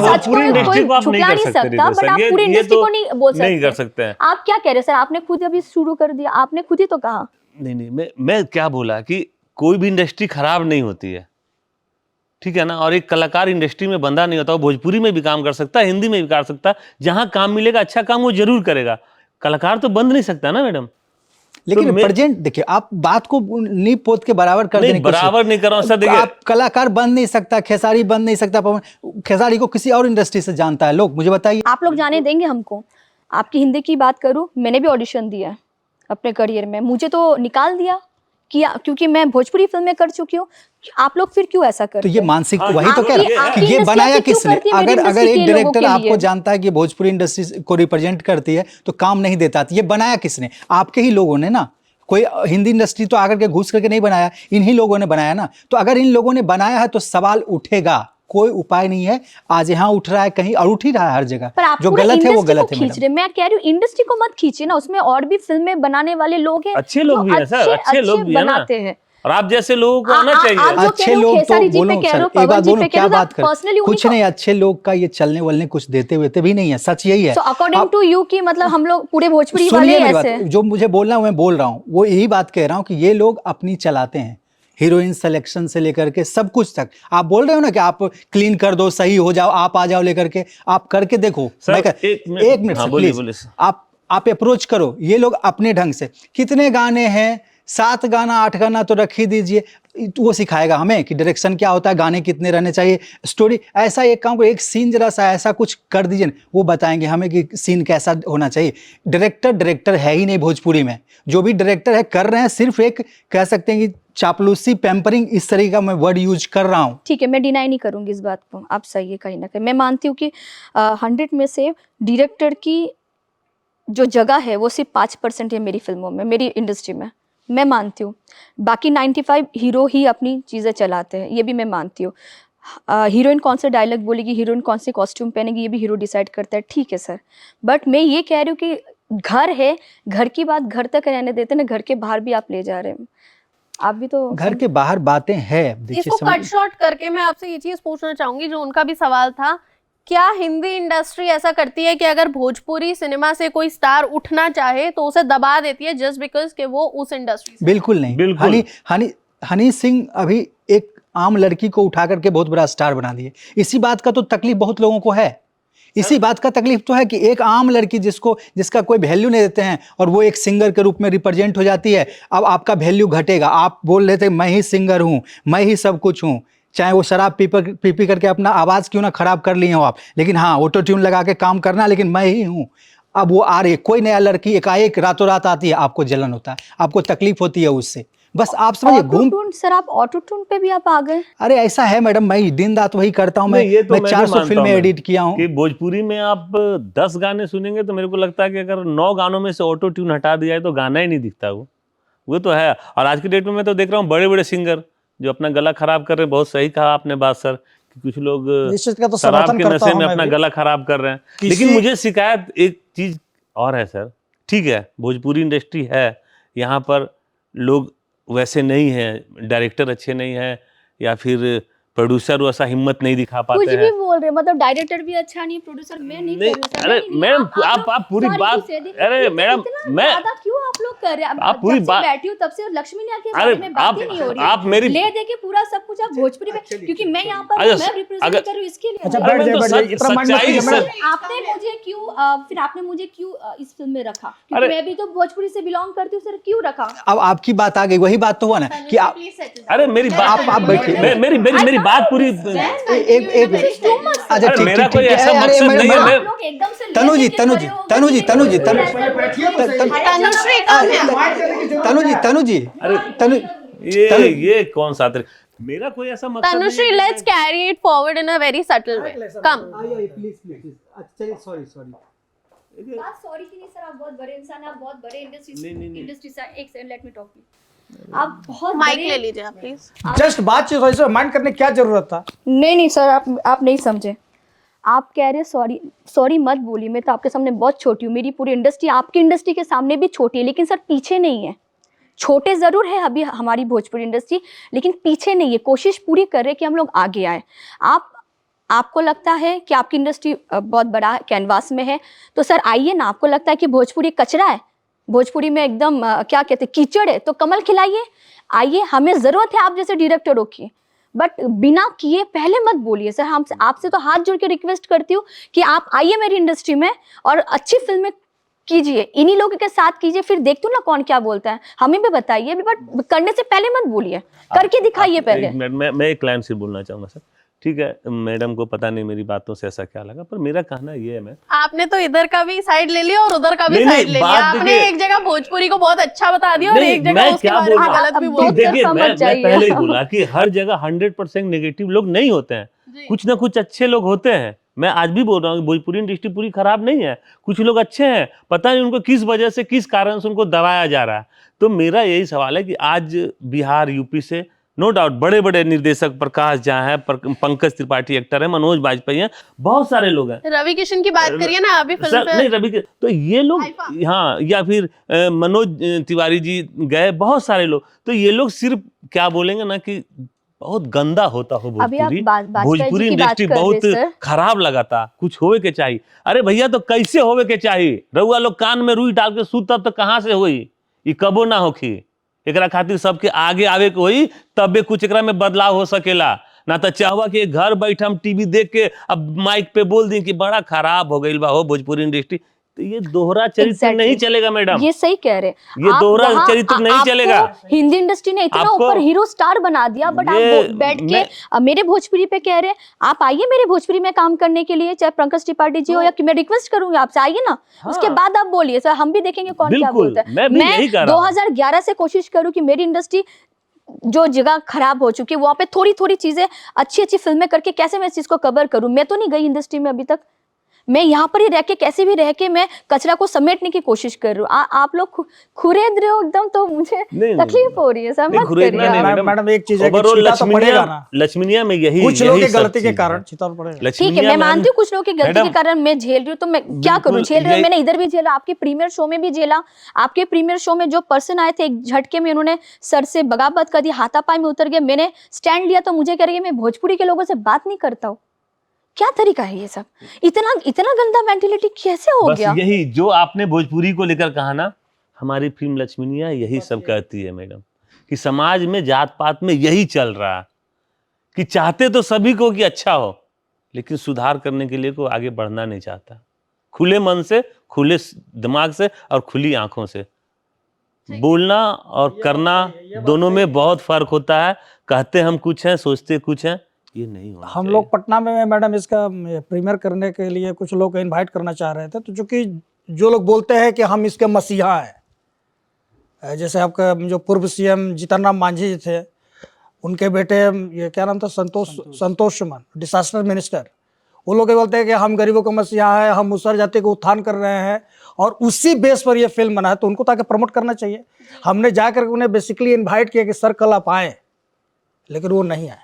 S4: छुपा नहीं सकता, बट आप पूरी इंडस्ट्री को नहीं बोल सकते। आप क्या कह रहे हैं सर? आपने खुद अभी शुरू कर दिया, आपने खुद ही तो कहा।
S2: नहीं, मैं क्या बोला कि कोई भी इंडस्ट्री खराब नहीं होती है, ठीक है ना। और एक कलाकार इंडस्ट्री में बंधा नहीं होता, वो भोजपुरी में भी काम कर सकता है, हिंदी में भी कर सकता है, जहां काम मिलेगा अच्छा काम वो जरूर करेगा। कलाकार तो बंद नहीं सकता ना मैडम।
S1: लेकिन
S2: तो मैं-
S1: प्रेजेंट देखिए, आप बात को नींव पोत के बराबर कर देने
S2: नहीं,
S1: की कोशिश-
S2: बराबर नहीं कर रहा हूं सर, देखिए
S1: आप कलाकार बन नहीं सकता, खेसारी बन नहीं सकता, पवन खेसारी को किसी और इंडस्ट्री से जानता है लोग, मुझे बताइए।
S4: आप लोग जाने देंगे हमको? आपकी हिंदी की बात करूँ, मैंने भी ऑडिशन दिया है अपने करियर में, मुझे तो निकाल दिया किया, क्योंकि मैं भोजपुरी फिल्में कर चुकी हूँ। आप लोग फिर क्यों ऐसा करते
S1: तो ये
S4: हैं?
S1: मानसिक,
S2: हाँ,
S1: वही तो कह
S2: आपकी-
S1: रहा
S2: आपकी
S1: कि ये
S4: इंडस्ट्री
S1: बनाया
S4: ऐसे क्यों
S1: किसने?
S4: करती है मेरी
S1: अगर
S4: इंडस्ट्री
S1: एक
S4: के लोगों
S1: डायरेक्टर
S4: के
S1: आपको
S4: लिए?
S1: जानता है कि भोजपुरी इंडस्ट्री को रिप्रेजेंट करती है तो काम नहीं देता, तो ये बनाया किसने? आपके ही लोगों ने ना। कोई हिंदी इंडस्ट्री तो आकर के घुस करके नहीं बनाया, इन्हीं लोगों ने बनाया ना। तो अगर इन लोगों ने बनाया है तो सवाल उठेगा, कोई उपाय नहीं है। आज यहाँ उठ रहा है, कहीं और उठ ही रहा है हर जगह।
S4: पर आप
S1: जो
S4: पूरे
S1: गलत है वो
S4: इंडस्ट्री
S1: गलत
S4: को
S1: है
S4: खींच
S1: मैडम।
S4: रहे, मैं कह रही हूँ इंडस्ट्री को मत खींचिए ना, उसमें और भी फिल्में बनाने वाले लोग हैं,
S2: अच्छे लोग
S4: जो
S2: भी हैं सर, अच्छे लोग भी हैं ना।
S4: बनाते हैं।
S2: और आप जैसे लोगों को आना
S4: आप
S2: चाहिए।
S4: जो कह
S1: अच्छे
S4: रहे हो,
S1: लोग तो
S4: खेसारी जी पे
S1: बोलो
S4: कह
S1: सर,
S4: रहे हो,
S1: एक
S4: पवन
S1: बात
S4: जी
S1: बोलूं,
S4: पे कह
S1: क्या
S4: रहे हो,
S1: बात
S4: आप
S1: कर,
S4: पर्सनली
S1: कुछ नहीं, अच्छे लोग का ये चलने वलने कुछ देते वेते भी नहीं है, सच यही है।
S4: सो अकॉर्डिंग टू यू की मतलब हम लोग पूरे भोजपुरी वाले
S1: सुनिए
S4: ही
S1: मेरी
S4: ऐसे
S1: बात,
S4: हैं।
S1: जो मुझे बोलना है मैं बोल रहा हूँ, वो यही बात कह रहा हूँ कि ये लोग अपनी चलाते हैं, हीरोइन सिलेक्शन से लेकर के सब कुछ तक। आप बोल रहे हो ना कि आप क्लीन कर दो, सही हो जाओ, आप आ जाओ लेकर के, आप करके देखो।
S2: सर,
S1: मैं
S2: एक मिनट-
S1: एक मिनट
S2: हाँ,
S1: से
S2: बोलिए,
S1: प्लीज,
S2: बोलिए सर।
S1: आप अप्रोच करो। ये लोग अपने ढंग से, कितने गाने हैं, 7 गाना 8 गाना तो रख ही दीजिए, वो सिखाएगा हमें कि डायरेक्शन क्या होता है, गाने कितने रहने चाहिए, स्टोरी। ऐसा एक काम को, एक सीन जरा सा ऐसा कुछ कर दीजिए ना, वो बताएंगे हमें कि सीन कैसा होना चाहिए। डायरेक्टर है ही नहीं भोजपुरी में। जो भी डायरेक्टर है कर रहे हैं सिर्फ एक, कह सकते हैं कि चापलूसी, पैम्परिंग, इस तरीके का मैं वर्ड यूज कर रहा हूँ।
S4: ठीक है, मैं डिनाई नहीं करूंगी इस बात को, आप सही है कहीं ना कहीं। मैं मानती हूँ कि 100 में से डायरेक्टर की जो जगह है वो सिर्फ 5% है मेरी फिल्मों में, मेरी इंडस्ट्री में, मैं मानती हूँ। बाकी 95 हीरो ही अपनी चीज़ें चलाते हैं, ये भी मैं मानती हूँ। हीरोइन कौन सा डायलॉग बोलेगी, हीरोइन कौन से कॉस्ट्यूम पहनेगी, ये भी हीरो डिसाइड करता है, ठीक है सर। बट मैं ये कह रही हूँ कि घर है, घर की बात घर तक रहने देते ना, घर के बाहर भी आप ले जा रहे हैं। आप भी तो
S1: घर के बाहर बातें हैं, देखिए
S5: इसको कट शॉर्ट करके मैं आपसे ये चीज पूछना चाहूंगी जो उनका भी सवाल था, क्या हिंदी इंडस्ट्री ऐसा करती है कि अगर भोजपुरी सिनेमा से कोई स्टार उठना चाहे तो उसे दबा देती है जस्ट बिकॉज कि वो उस इंडस्ट्री से?
S1: बिल्कुल नहीं।
S2: बिल्कुल।
S1: हनी सिंह अभी एक आम लड़की को उठा करके बहुत बड़ा स्टार बना दिए। इसी बात का तो तकलीफ बहुत लोगों को है। इसी बात का तकलीफ तो है कि एक आम लड़की जिसका कोई वैल्यू नहीं देते हैं और वो एक सिंगर के रूप में रिप्रेजेंट हो जाती है। अब आपका वैल्यू घटेगा। आप बोल रहे थे मैं ही सिंगर हूँ, मैं ही सब कुछ हूँ, चाहे वो शराब पी करके अपना आवाज़ क्यों ना खराब कर लिए हो आप, लेकिन हाँ ऑटो ट्यून लगा के काम करना, लेकिन मैं ही हूँ। अब वो आ रही है, कोई नया लड़की एकाएक रातों रात आती है, आपको जलन होता है, आपको तकलीफ होती है उससे। बस आप समझिए घूम।
S4: सर आप ऑटो ट्यून पे भी आप आ गए।
S1: अरे ऐसा है मैडम, मैं दिन रात वही करता हूँ।
S2: नहीं, ये तो
S1: मैं
S2: मैं भी
S1: 400
S2: मानता
S1: फिल्में
S2: हूँ
S1: एडिट किया हूँ।
S2: कि भोजपुरी में आप 10 गाने सुनेंगे तो मेरे को लगता है कि अगर 9 गानों में से ऑटो ट्यून हटा दिया है तो गाना ही नहीं दिखता वो तो है। और आज की डेट में मैं तो देख रहा हूँ बड़े बड़े सिंगर जो अपना गला खराब कर रहे हैं। बहुत सही कहा आपने बात सर, कि कुछ लोग
S3: इस चीज का तो
S2: शराब
S3: समर्थन
S2: के
S3: करता
S2: नशे
S3: हूं
S2: में
S3: मैं
S2: अपना
S3: भी।
S2: गला खराब कर रहे हैं।
S3: किसी-
S2: लेकिन मुझे शिकायत एक चीज और है सर, ठीक है भोजपुरी इंडस्ट्री है, यहाँ पर लोग वैसे नहीं हैं, डायरेक्टर अच्छे नहीं हैं, या फिर प्रोड्यूसर वैसा हिम्मत नहीं दिखा
S4: कुछ
S2: पाते
S4: भी
S2: हैं।
S4: बोल रहे, मतलब डायरेक्टर भी अच्छा नहीं, प्रोड्यूसर मैं नहीं
S2: नहीं,
S4: कर रही हूँ सर,
S2: अरे
S4: मैं नहीं-
S2: मैडम,
S4: आप
S2: आप पूरी
S4: sorry
S2: बात-
S4: to say this,
S2: अरे
S4: इतना-
S2: मैडम,
S4: इतना
S2: मैं-
S4: ज्यादा क्यों आप लोग कर रहे हैं?
S2: आप पूरी
S4: जब से
S2: बात-
S4: बैठी हूँ तब से लक्ष्मी ने आके
S2: अरे
S4: बारे में बात
S2: आप-
S4: ही नहीं हो रही
S2: आप मेरी-
S4: ले दे के पूरा सब कुछ आप भोजपुरी में, क्योंकि मैं यहाँ पर
S2: अच्छा,
S4: मैं रिप्रेजेंट
S2: अगर-
S4: कर रही हूँ इसके लिए।
S3: अच्छा,
S4: हूँ।
S3: बैठ
S2: अरे
S3: जाइए,
S2: मैं तो
S3: बैठ जाइए,
S2: सच-
S3: इतना माइंड मत
S2: सच्चाई
S3: कीजिए,
S2: सर-
S3: मैडम।
S4: आपने मुझे क्यों फिर आपने मुझे क्यों इस फिल्म में रखा? क्योंकि
S2: अरे-
S4: मैं भी तो भोजपुरी से बिलोंग करती हूँ सर, क्यों रखा?
S1: अब आपकी बात आ गई, वही बात तो हुआ ना कि आप
S2: अरे मेरी बात,
S1: आप बैठिए।
S2: मेरी बात पूरी।
S1: एक मिनट। अच्छा
S2: अरे
S1: ठीक
S2: मेरा
S1: ठीक
S2: कोई
S1: ठीक
S2: ऐसा
S1: है। अरे
S2: मकसद
S1: मैडम,
S2: नहीं है,
S1: मैडम,
S2: मैं-
S4: आप लोग एकदम से
S1: तनुजी,
S4: लेके
S1: तनुजी,
S4: खड़े हो,
S1: तनुजी,
S4: मुझे
S1: तनुजी,
S4: नहीं
S1: तनु-
S4: ऐसा बोलो,
S5: तनुश्री कम है।
S1: तनुजी,
S2: अरे
S1: तनु
S2: ये कौन सा मेरा कोई ऐसा मकसद नहीं
S5: तनुश्री
S2: है कि
S5: let's carry it forward in a very subtle way. Come
S1: please sorry
S4: बात सॉरी की नहीं सर, आप बहुत बड़े इंसान हैं, आप बहुत बड़े इंडस्ट्री से, एक second let me talk you. आप बहुत
S5: माइक
S4: बड़े-
S5: ले लीजिए आप प्लीज।
S3: जस्ट बातचीत वैसे माइंड करने की क्या जरूरत था?
S4: नहीं सर, आप नहीं समझे। आप कह रहे सॉरी मत बोलिए, मैं तो आपके सामने बहुत छोटी हूँ, मेरी पूरी इंडस्ट्री आपकी इंडस्ट्री के सामने भी छोटी है, लेकिन सर पीछे नहीं है। छोटे ज़रूर है अभी हमारी भोजपुरी इंडस्ट्री, लेकिन पीछे नहीं है। कोशिश पूरी कर रहे कि हम लोग आगे आए। आपको लगता है कि आपकी इंडस्ट्री बहुत बड़ा कैनवास में है, तो सर आइए ना। आपको लगता है कि भोजपुरी कचरा है, भोजपुरी में एकदम क्या कहते हैं कीचड़ है, तो कमल खिलाइए, आइए। हमें ज़रूरत है आप जैसे डायरेक्टरों की, बट बिना किए पहले मत बोलिए सर। आपसे तो हाथ जोड़ के रिक्वेस्ट करती हूँ कि आप आइए मेरी इंडस्ट्री में और अच्छी फिल्में कीजिए, इन्हीं लोगों के साथ कीजिए, फिर देखते हो ना कौन क्या बोलता है, हमें भी बताइए, बट करने से पहले मत बोलिए, करके दिखाइए पहले।
S2: मैं एक लाइन से बोलना चाहूंगा सर। ठीक है, मैडम को पता नहीं मेरी बातों से ऐसा क्या लगा, पर मेरा कहना ये है, मैं
S5: आपने तो इधर का भी साइड ले लिया और उधर का भी
S2: नहीं,
S5: साइड ले लिया।
S2: बात
S5: आपने
S2: देखिए-
S5: एक जगह भोजपुरी को बहुत अच्छा बता दिया और
S2: नहीं,
S5: एक जगह
S2: मैं
S5: उसके
S2: क्या
S5: बारे में
S2: बोल रहा
S5: गलत भी
S4: हूं?
S5: बोल
S4: अब
S5: दिया।
S2: देखिए,
S4: समझ
S2: मैं
S4: जाइए।
S2: पहले ही बोला कि हर जगह 100% नेगेटिव लोग नहीं होते हैं,
S5: जी।
S2: कुछ ना कुछ अच्छे लोग होते हैं। मैं आज भी बोल रहा हूँ कि भोजपुरी इंडस्ट्री पूरी खराब नहीं है, कुछ लोग अच्छे हैं, पता नहीं उनको किस वजह से, किस कारण से उनको दबाया जा रहा है। तो मेरा यही सवाल है कि आज बिहार, यूपी से नो डाउट बड़े बड़े निर्देशक, प्रकाश झा है, पंकज त्रिपाठी एक्टर है, मनोज बाजपेयी हैं, बहुत सारे लोग हैं।
S5: रवि किशन की बात करिए ना अभी फिल्म
S2: सर नहीं, रवि के तो ये लोग, हाँ, या फिर मनोज तिवारी जी गए, बहुत सारे लोग। तो ये लोग सिर्फ क्या बोलेंगे ना कि बहुत गंदा होता हो
S4: अभी आप
S2: भोजपुरी,
S4: बाजपेयी जी
S2: भोजपुरी
S4: की बात
S2: इंडस्ट्री
S4: कर रहे
S2: बहुत
S4: सर।
S2: खराब लगा था, कुछ होवे के चाहिए। अरे भैया, तो कैसे होवे के चाहिए? रउआ लोग कान में रुई डाल के सुतब तो कहाँ से होई? ई कबो ना होखी। एकरा खातिर सबके आगे आवे के होई, तबे कुछ एकरा में बदलाव हो सकेला। ना तो चाहवा कि घर बैठ हम टीवी देख के अब माइक पे बोल दी कि बड़ा खराब हो गई बा हो भोजपुरी इंडस्ट्री, तो ये दोहरा चरित्र
S4: Exactly.
S2: नहीं चलेगा मैडम।
S4: ये सही कह रहे,
S2: ये
S4: आप
S2: दोहरा
S4: वहाँ-
S2: चरित्र नहीं
S4: आपको
S2: चलेगा।
S4: हिंदी इंडस्ट्री ने इतना
S2: आपको-
S4: ऊपर हीरो स्टार बना दिया, बट
S2: ये
S4: आप बैठ के
S2: मैं-
S4: मेरे भोजपुरी पे कह रहे, आप आइए मेरे भोजपुरी में काम करने के लिए, चाहे पंकज त्रिपाठी जी हो या कि मैं रिक्वेस्ट करूंगी आपसे, आइए ना।
S2: हाँ।
S4: उसके बाद आप बोलिए सर, हम भी देखेंगे कौन क्या
S2: बिल्कुल,
S4: बोलता है।
S2: मैं भी यही कह रहा हूं।
S4: 2011 से कोशिश करूँ कि मेरी इंडस्ट्री जो जगह खराब हो चुकी है वहाँ पे थोड़ी थोड़ी चीजें, अच्छी अच्छी फिल्में करके कैसे मैं इस चीज को कवर करूँ। मैं तो नहीं गई इंडस्ट्री में अभी तक, मैं यहाँ पर ही रह के कैसे भी रह के मैं कचरा को समेटने की कोशिश कर रही हूँ। आप लोग खुरेद रहे हो एकदम, तो मुझे
S2: नहीं,
S4: तकलीफ हो रही है सर,
S2: नहीं,
S4: मत
S2: खुरेदना
S4: करिए
S2: नहीं,
S4: आप।
S3: मैडम एक चीज है कि
S2: ओवरऑल
S3: छीटा तो पड़ेगा ना,
S2: लक्ष्मीनिया में यही
S3: कुछ लोगों
S2: यही
S3: की
S2: सब
S3: गलती के
S2: चीज़
S3: कारण
S2: है।
S3: छीटा तो पड़ेगा।
S4: ठीक है,
S2: लक्ष्मीनिया
S4: मैं
S2: मैम-
S4: मानती हूँ कुछ लोगों की गलती के
S2: मैडम,
S4: कारण मैं झेल रही हूँ, तो मैं क्या करूँ,
S2: बिल्कुल,
S4: झेल रही हूँ।
S2: ये-
S4: मैंने इधर भी झेला, आपके प्रीमियर शो में भी झेला। आपके प्रीमियर शो में जो पर्सन आए थे, एक झटके में उन्होंने सर से बगावत कर दी, हाथापाई में उतर गए। मैंने स्टैंड लिया तो मुझे कह रही है मैं भोजपुरी के लोगों से बात नहीं करता हूँ। क्या तरीका है ये सब? इतना इतना गंदा मेंटेलिटी कैसे हो
S2: बस
S4: गया?
S2: यही जो आपने भोजपुरी को लेकर कहा ना, हमारी फिल्म लक्ष्मीनिया यही सब कहती है मैडम, कि समाज में जात पात में यही चल रहा है, कि चाहते तो सभी को कि अच्छा हो, लेकिन सुधार करने के लिए कोई आगे बढ़ना नहीं चाहता। खुले मन से, खुले दिमाग से और खुली आंखों से बोलना और करना, दोनों में बहुत फर्क होता है। कहते हम कुछ हैं, सोचते कुछ हैं, ये नहीं होना
S3: हम
S2: चाहिए।
S3: लोग पटना में मैडम इसका प्रीमियर करने के लिए कुछ लोग इनवाइट करना चाह रहे थे, तो चूंकि जो लोग बोलते हैं कि हम इसके मसीहा हैं, जैसे आपका जो पूर्व सीएम जीतन राम मांझी जी थे, उनके बेटे, ये क्या नाम था, संतोष सुमन, डिसास्टर मिनिस्टर, वो लोग ये बोलते हैं कि हम गरीबों का मसीहा है, हम मुसहर जाति को उत्थान कर रहे हैं, और उसी बेस पर ये फिल्म बना है, तो उनको ताकि प्रमोट करना चाहिए। हमने जाकर उन्हें बेसिकली इनवाइट किया कि सर कल आप आए, लेकिन वो नहीं आए।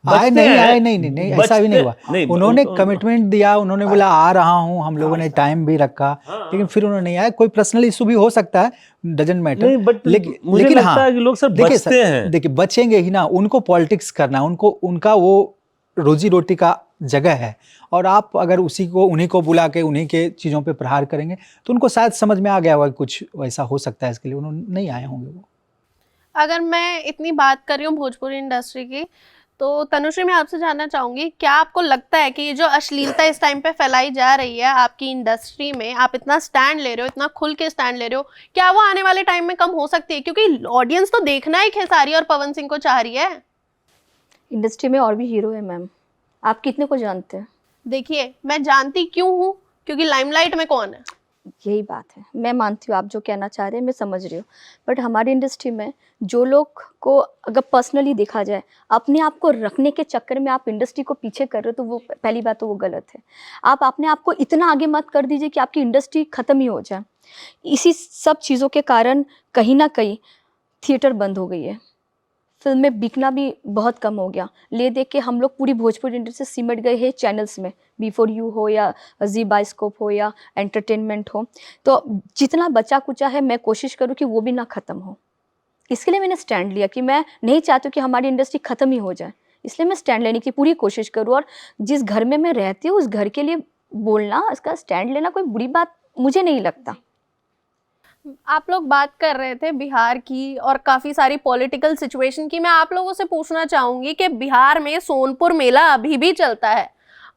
S1: आए नहीं
S2: हैं,
S1: आए नहीं नहीं नहीं ऐसा भी नहीं हुआ।
S2: नहीं,
S1: उन्होंने
S2: उनको-
S1: कमिटमेंट दिया, उन्होंने बोला आ रहा हूँ, हम लोगों ने टाइम भी रखा, लेकिन फिर उन्होंने नहीं आया। कोई पर्सनल इशू भी हो सकता है, डजंट मैटर।
S2: नहीं, but मुझे
S1: लेकिन
S2: लगता
S1: हाँ,
S2: है कि लोग सब
S1: देखिए
S2: बचते हैं।
S1: देखिए बचेंगे ही ना, उनको पॉलिटिक्स करना, उनको उनका वो रोजी रोटी का जगह है, और आप अगर उसी को, उन्हीं को बुला के उन्हीं के चीज़ों पे प्रहार करेंगे तो उनको शायद समझ में आ गया होगा कि कुछ वैसा हो सकता है, इसके लिए उन्होंने नहीं आए होंगे वो।
S5: अगर मैं इतनी बात कर रही हूँ भोजपुरी इंडस्ट्री की, तो तनुश्री मैं आपसे जानना चाहूंगी, क्या आपको लगता है कि ये जो अश्लीलता इस टाइम पे फैलाई जा रही है आपकी इंडस्ट्री में, आप इतना स्टैंड ले रहे हो, इतना खुल के स्टैंड ले रहे हो, क्या वो आने वाले टाइम में कम हो सकती है? क्योंकि ऑडियंस तो देखना ही खेसारी और पवन सिंह को चाह रही है।
S4: इंडस्ट्री में और भी हीरो है मैम, आप कितने को जानते हैं?
S5: देखिए, मैं जानती क्यों हूँ, क्योंकि लाइमलाइट में कौन है।
S4: यही बात है, मैं मानती हूँ आप जो कहना चाह रहे हैं, मैं समझ रही हूँ। बट हमारी इंडस्ट्री में जो लोग को अगर पर्सनली देखा जाए, अपने आप को रखने के चक्कर में आप इंडस्ट्री को पीछे कर रहे हो, तो वो पहली बात तो वो गलत है। आप अपने आप को इतना आगे मत कर दीजिए कि आपकी इंडस्ट्री ख़त्म ही हो जाए। इसी सब चीज़ों के कारण कहीं ना कहीं थिएटर बंद हो गई है, फिल्में बिकना भी बहुत कम हो गया। ले देख के हम लोग पूरी भोजपुरी इंडस्ट्री सिमट गए हैं चैनल्स में, B4U हो या जी बायोस्कोप हो या एंटरटेनमेंट हो। तो जितना बचा कुचा है, मैं कोशिश करूँ कि वो भी ना ख़त्म हो। इसके लिए मैंने स्टैंड लिया कि मैं नहीं चाहती कि हमारी इंडस्ट्री ख़त्म ही हो जाए, इसलिए मैं स्टैंड लेने की पूरी कोशिश करूँ। और जिस घर में मैं रहती हूँ उस घर के लिए बोलना, इसका स्टैंड लेना कोई बुरी बात मुझे नहीं लगता।
S5: आप लोग बात कर रहे थे बिहार की और काफ़ी सारी पॉलिटिकल सिचुएशन की। मैं आप लोगों से पूछना चाहूँगी कि बिहार में सोनपुर मेला अभी भी चलता है,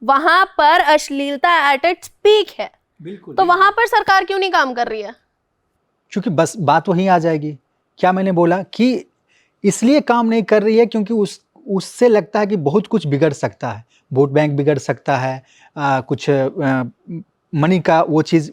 S5: वहाँ पर अश्लीलता एट इट्स पीक है।
S1: बिल्कुल।
S5: तो वहां पर सरकार क्यों नहीं काम कर रही है?
S1: क्योंकि बस बात वहीं आ जाएगी, क्या मैंने बोला कि इसलिए काम नहीं कर रही है क्योंकि उससे लगता है कि बहुत कुछ बिगड़ सकता है, वोट बैंक बिगड़ सकता है, कुछ मनी का वो चीज़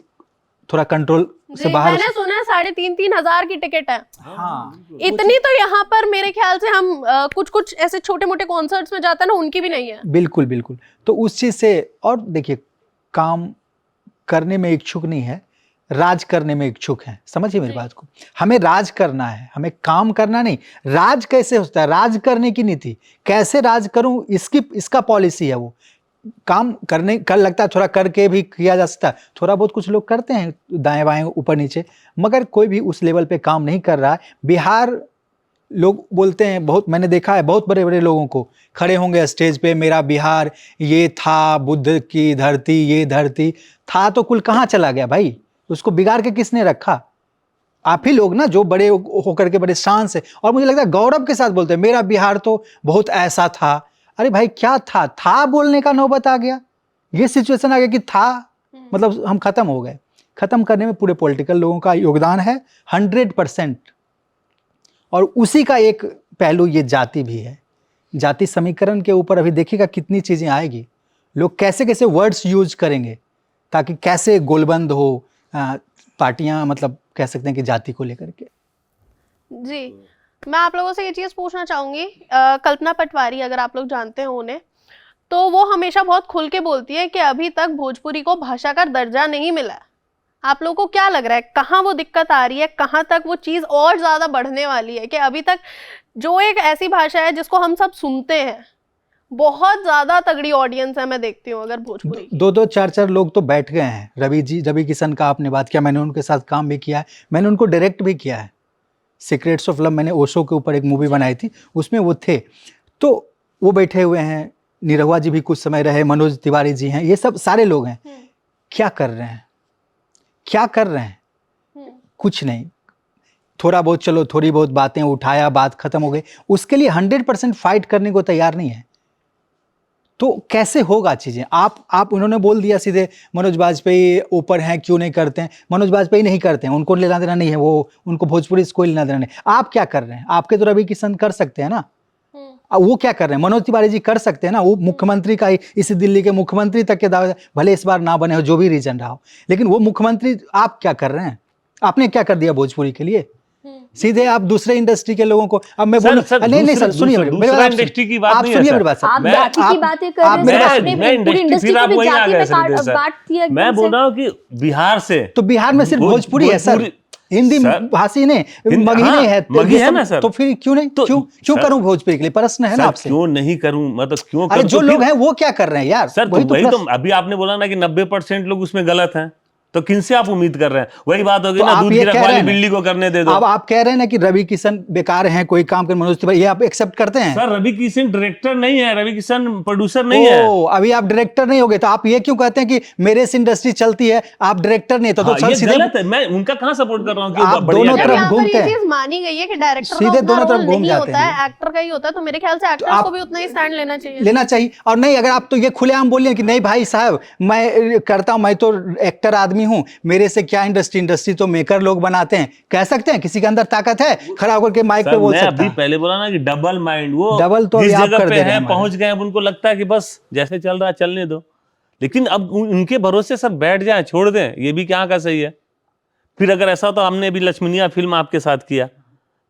S1: थोड़ा कंट्रोल से
S5: जी,
S1: बाहर।
S5: मैंने सुना है 3,500 की टिकट है।
S1: हाँ,
S5: इतनी तो यहाँ पर मेरे ख्याल से हम कुछ कुछ ऐसे छोटे मोटे कॉन्सर्ट्स में जाते हैं ना, उनकी भी नहीं है।
S1: बिल्कुल बिल्कुल। तो उस चीज़ से, और देखिए काम करने में इच्छुक नहीं है, राज करने में इच्छुक है, समझिए मेरी बात को। हमें राज करना है, हमें काम करना नहीं। राज कैसे होता है, राज करने की नीति, कैसे राज करूं इसका पॉलिसी है। वो काम करने कर लगता है थोड़ा करके भी किया जा सकता है, थोड़ा बहुत कुछ लोग करते हैं दाएं बाएं ऊपर नीचे, मगर कोई भी उस लेवल पे काम नहीं कर रहा है। बिहार लोग बोलते हैं, बहुत मैंने देखा है, बहुत बड़े बड़े लोगों को खड़े होंगे स्टेज पे, मेरा बिहार ये था, बुद्ध की धरती, ये धरती था, तो कुल कहाँ चला गया भाई? उसको बिगाड़ के किसने रखा? आप ही लोग ना, जो बड़े होकर के बड़े शान से, और मुझे लगता है गौरव के साथ बोलते हैं मेरा बिहार तो बहुत ऐसा था। अरे भाई क्या था बोलने का नौबत आ गया, ये सिचुएशन आ गया कि था, मतलब हम खत्म हो गए। खत्म करने में पूरे पॉलिटिकल लोगों का योगदान है 100%, और उसी का एक पहलू ये जाति भी है। जाति समीकरण के ऊपर अभी देखिएगा कितनी चीजें आएगी, लोग कैसे कैसे वर्ड्स यूज करेंगे ताकि कैसे गोलबंद हो पार्टियां, मतलब कह सकते हैं कि जाति को लेकर के।
S5: जी, मैं आप लोगों से ये चीज़ पूछना चाहूँगी, कल्पना पटवारी, अगर आप लोग जानते हैं उन्हें, तो वो हमेशा बहुत खुल के बोलती है कि अभी तक भोजपुरी को भाषा का दर्जा नहीं मिला है। आप लोगों को क्या लग रहा है, कहाँ वो दिक्कत आ रही है, कहाँ तक वो चीज़ और ज़्यादा बढ़ने वाली है? कि अभी तक जो एक ऐसी भाषा है जिसको हम सब सुनते हैं, बहुत ज़्यादा तगड़ी ऑडियंस है, मैं देखती हूँ अगर भोजपुरी की।
S1: 2-2 4-4 लोग तो बैठ गए हैं। रवि किशन का आपने बात किया, मैंने उनके साथ काम भी किया है, मैंने उनको डायरेक्ट भी किया है। सीक्रेट्स ऑफ लव मैंने ओशो के ऊपर एक मूवी बनाई थी, उसमें वो थे, तो वो बैठे हुए हैं। निरहुआ जी भी कुछ समय रहे, मनोज तिवारी जी हैं, ये सब सारे लोग हैं। क्या कर रहे हैं, क्या कर रहे हैं? कुछ नहीं, थोड़ा बहुत, चलो थोड़ी बहुत बातें उठाया, बात खत्म हो गई। उसके लिए 100% फाइट करने को तैयार नहीं है, तो कैसे होगा चीजें? आप उन्होंने बोल दिया सीधे मनोज वाजपेयी ऊपर हैं, क्यों नहीं करते हैं? मनोज वाजपेयी नहीं करते हैं, उनको लेना देना नहीं है, वो उनको भोजपुरी से कोई लेना देना नहीं। आप क्या कर रहे हैं? आपके तो रवि किशन कर सकते हैं ना, वो क्या कर रहे हैं? मनोज तिवारी जी कर सकते हैं ना, वो मुख्यमंत्री का ही, इसी दिल्ली के मुख्यमंत्री तक के दावे, भले इस बार ना बने हो, जो भी रीजन रहा हो, लेकिन वो मुख्यमंत्री। आप क्या कर रहे हैं? आपने क्या कर दिया भोजपुरी के लिए? सीधे आप दूसरे इंडस्ट्री के लोगों को, अब मैं बोलूं, नहीं सर सुनिए मेरी बात,
S2: इंडस्ट्री की बात
S1: आप
S2: नहीं
S1: सुनिए
S2: है
S1: मेरी बात सर।
S4: आप जाति की बातें कर रहे हैं, आपने पूरी इंडस्ट्री को भी जाति में बांट दिया।
S2: मैं बोल रहा हूँ कि बिहार से,
S1: तो बिहार में सिर्फ भोजपुरी है सर, हिंदी भाषी नहीं, मगही नहीं है,
S2: मगही है ना सर,
S1: तो फिर क्यों नहीं? क्यों करूं भोजपुरी के लिए? प्रश्न है ना आपसे,
S2: क्यों नहीं करूं? मतलब क्यों?
S1: अरे जो लोग हैं वो क्या कर रहे हैं यार
S2: सर? वही तो अभी आपने बोला ना कि 90% लोग उसमें गलत हैं, तो किनसे आप उम्मीद कर रहे हैं? वही बात होगी ना, दूध की रखवाली बिल्ली को करने दे दो।
S1: अब आप कह रहे हैं ना कि रवि किशन बेकार हैं, कोई काम कर, मनोज तिवारी, ये आप एक्सेप्ट करते हैं?
S2: सर रवि किशन डायरेक्टर नहीं है, रवि किशन प्रोड्यूसर नहीं है।
S1: अभी आप डायरेक्टर नहीं होगे तो आप ये क्यों कहते हैं कि मेरे से इंडस्ट्री चलती है, आप डायरेक्टर नहीं? तो
S2: ये गलत है, मैं उनका कहाँ सपोर्ट कर रहा हूँ?
S1: आप दोनों तरफ घूमते हैं,
S5: मानी गई है कि डायरेक्टर
S1: सीधे दोनों तरफ घूम जाते
S5: हैं, एक्टर का ही होता है, तो मेरे ख्याल से एक्टर को भी उतना ही स्टैंड लेना चाहिए।
S1: और नहीं, अगर आप तो ये खुलेआम बोलिए कि नहीं भाई साहब मैं करता हूं, मैं तो एक्टर आदमी हूं, मेरे से क्या इंडस्ट्री तो मेकर लोग बनाते हैं, कह सकते हैं? किसी के अंदर ताकत है खड़ा होकर के माइक पे बोल सकता है?
S2: अभी पहले बोला ना कि डबल माइंड, वो
S1: डबल तो
S2: जिस
S1: आप
S2: जगह
S1: कर
S2: पे
S1: दे रहे
S2: है
S1: हैं,
S2: पहुंच गए, अब उनको लगता है कि बस जैसे चल रहा है चलने दो। लेकिन अब उनके भरोसे सब बैठ जाएं, छोड़ दें, ये भी क्या का सही है? फिर अगर ऐसा, तो हमने भी लक्ष्मणिया फिल्म आपके साथ किया,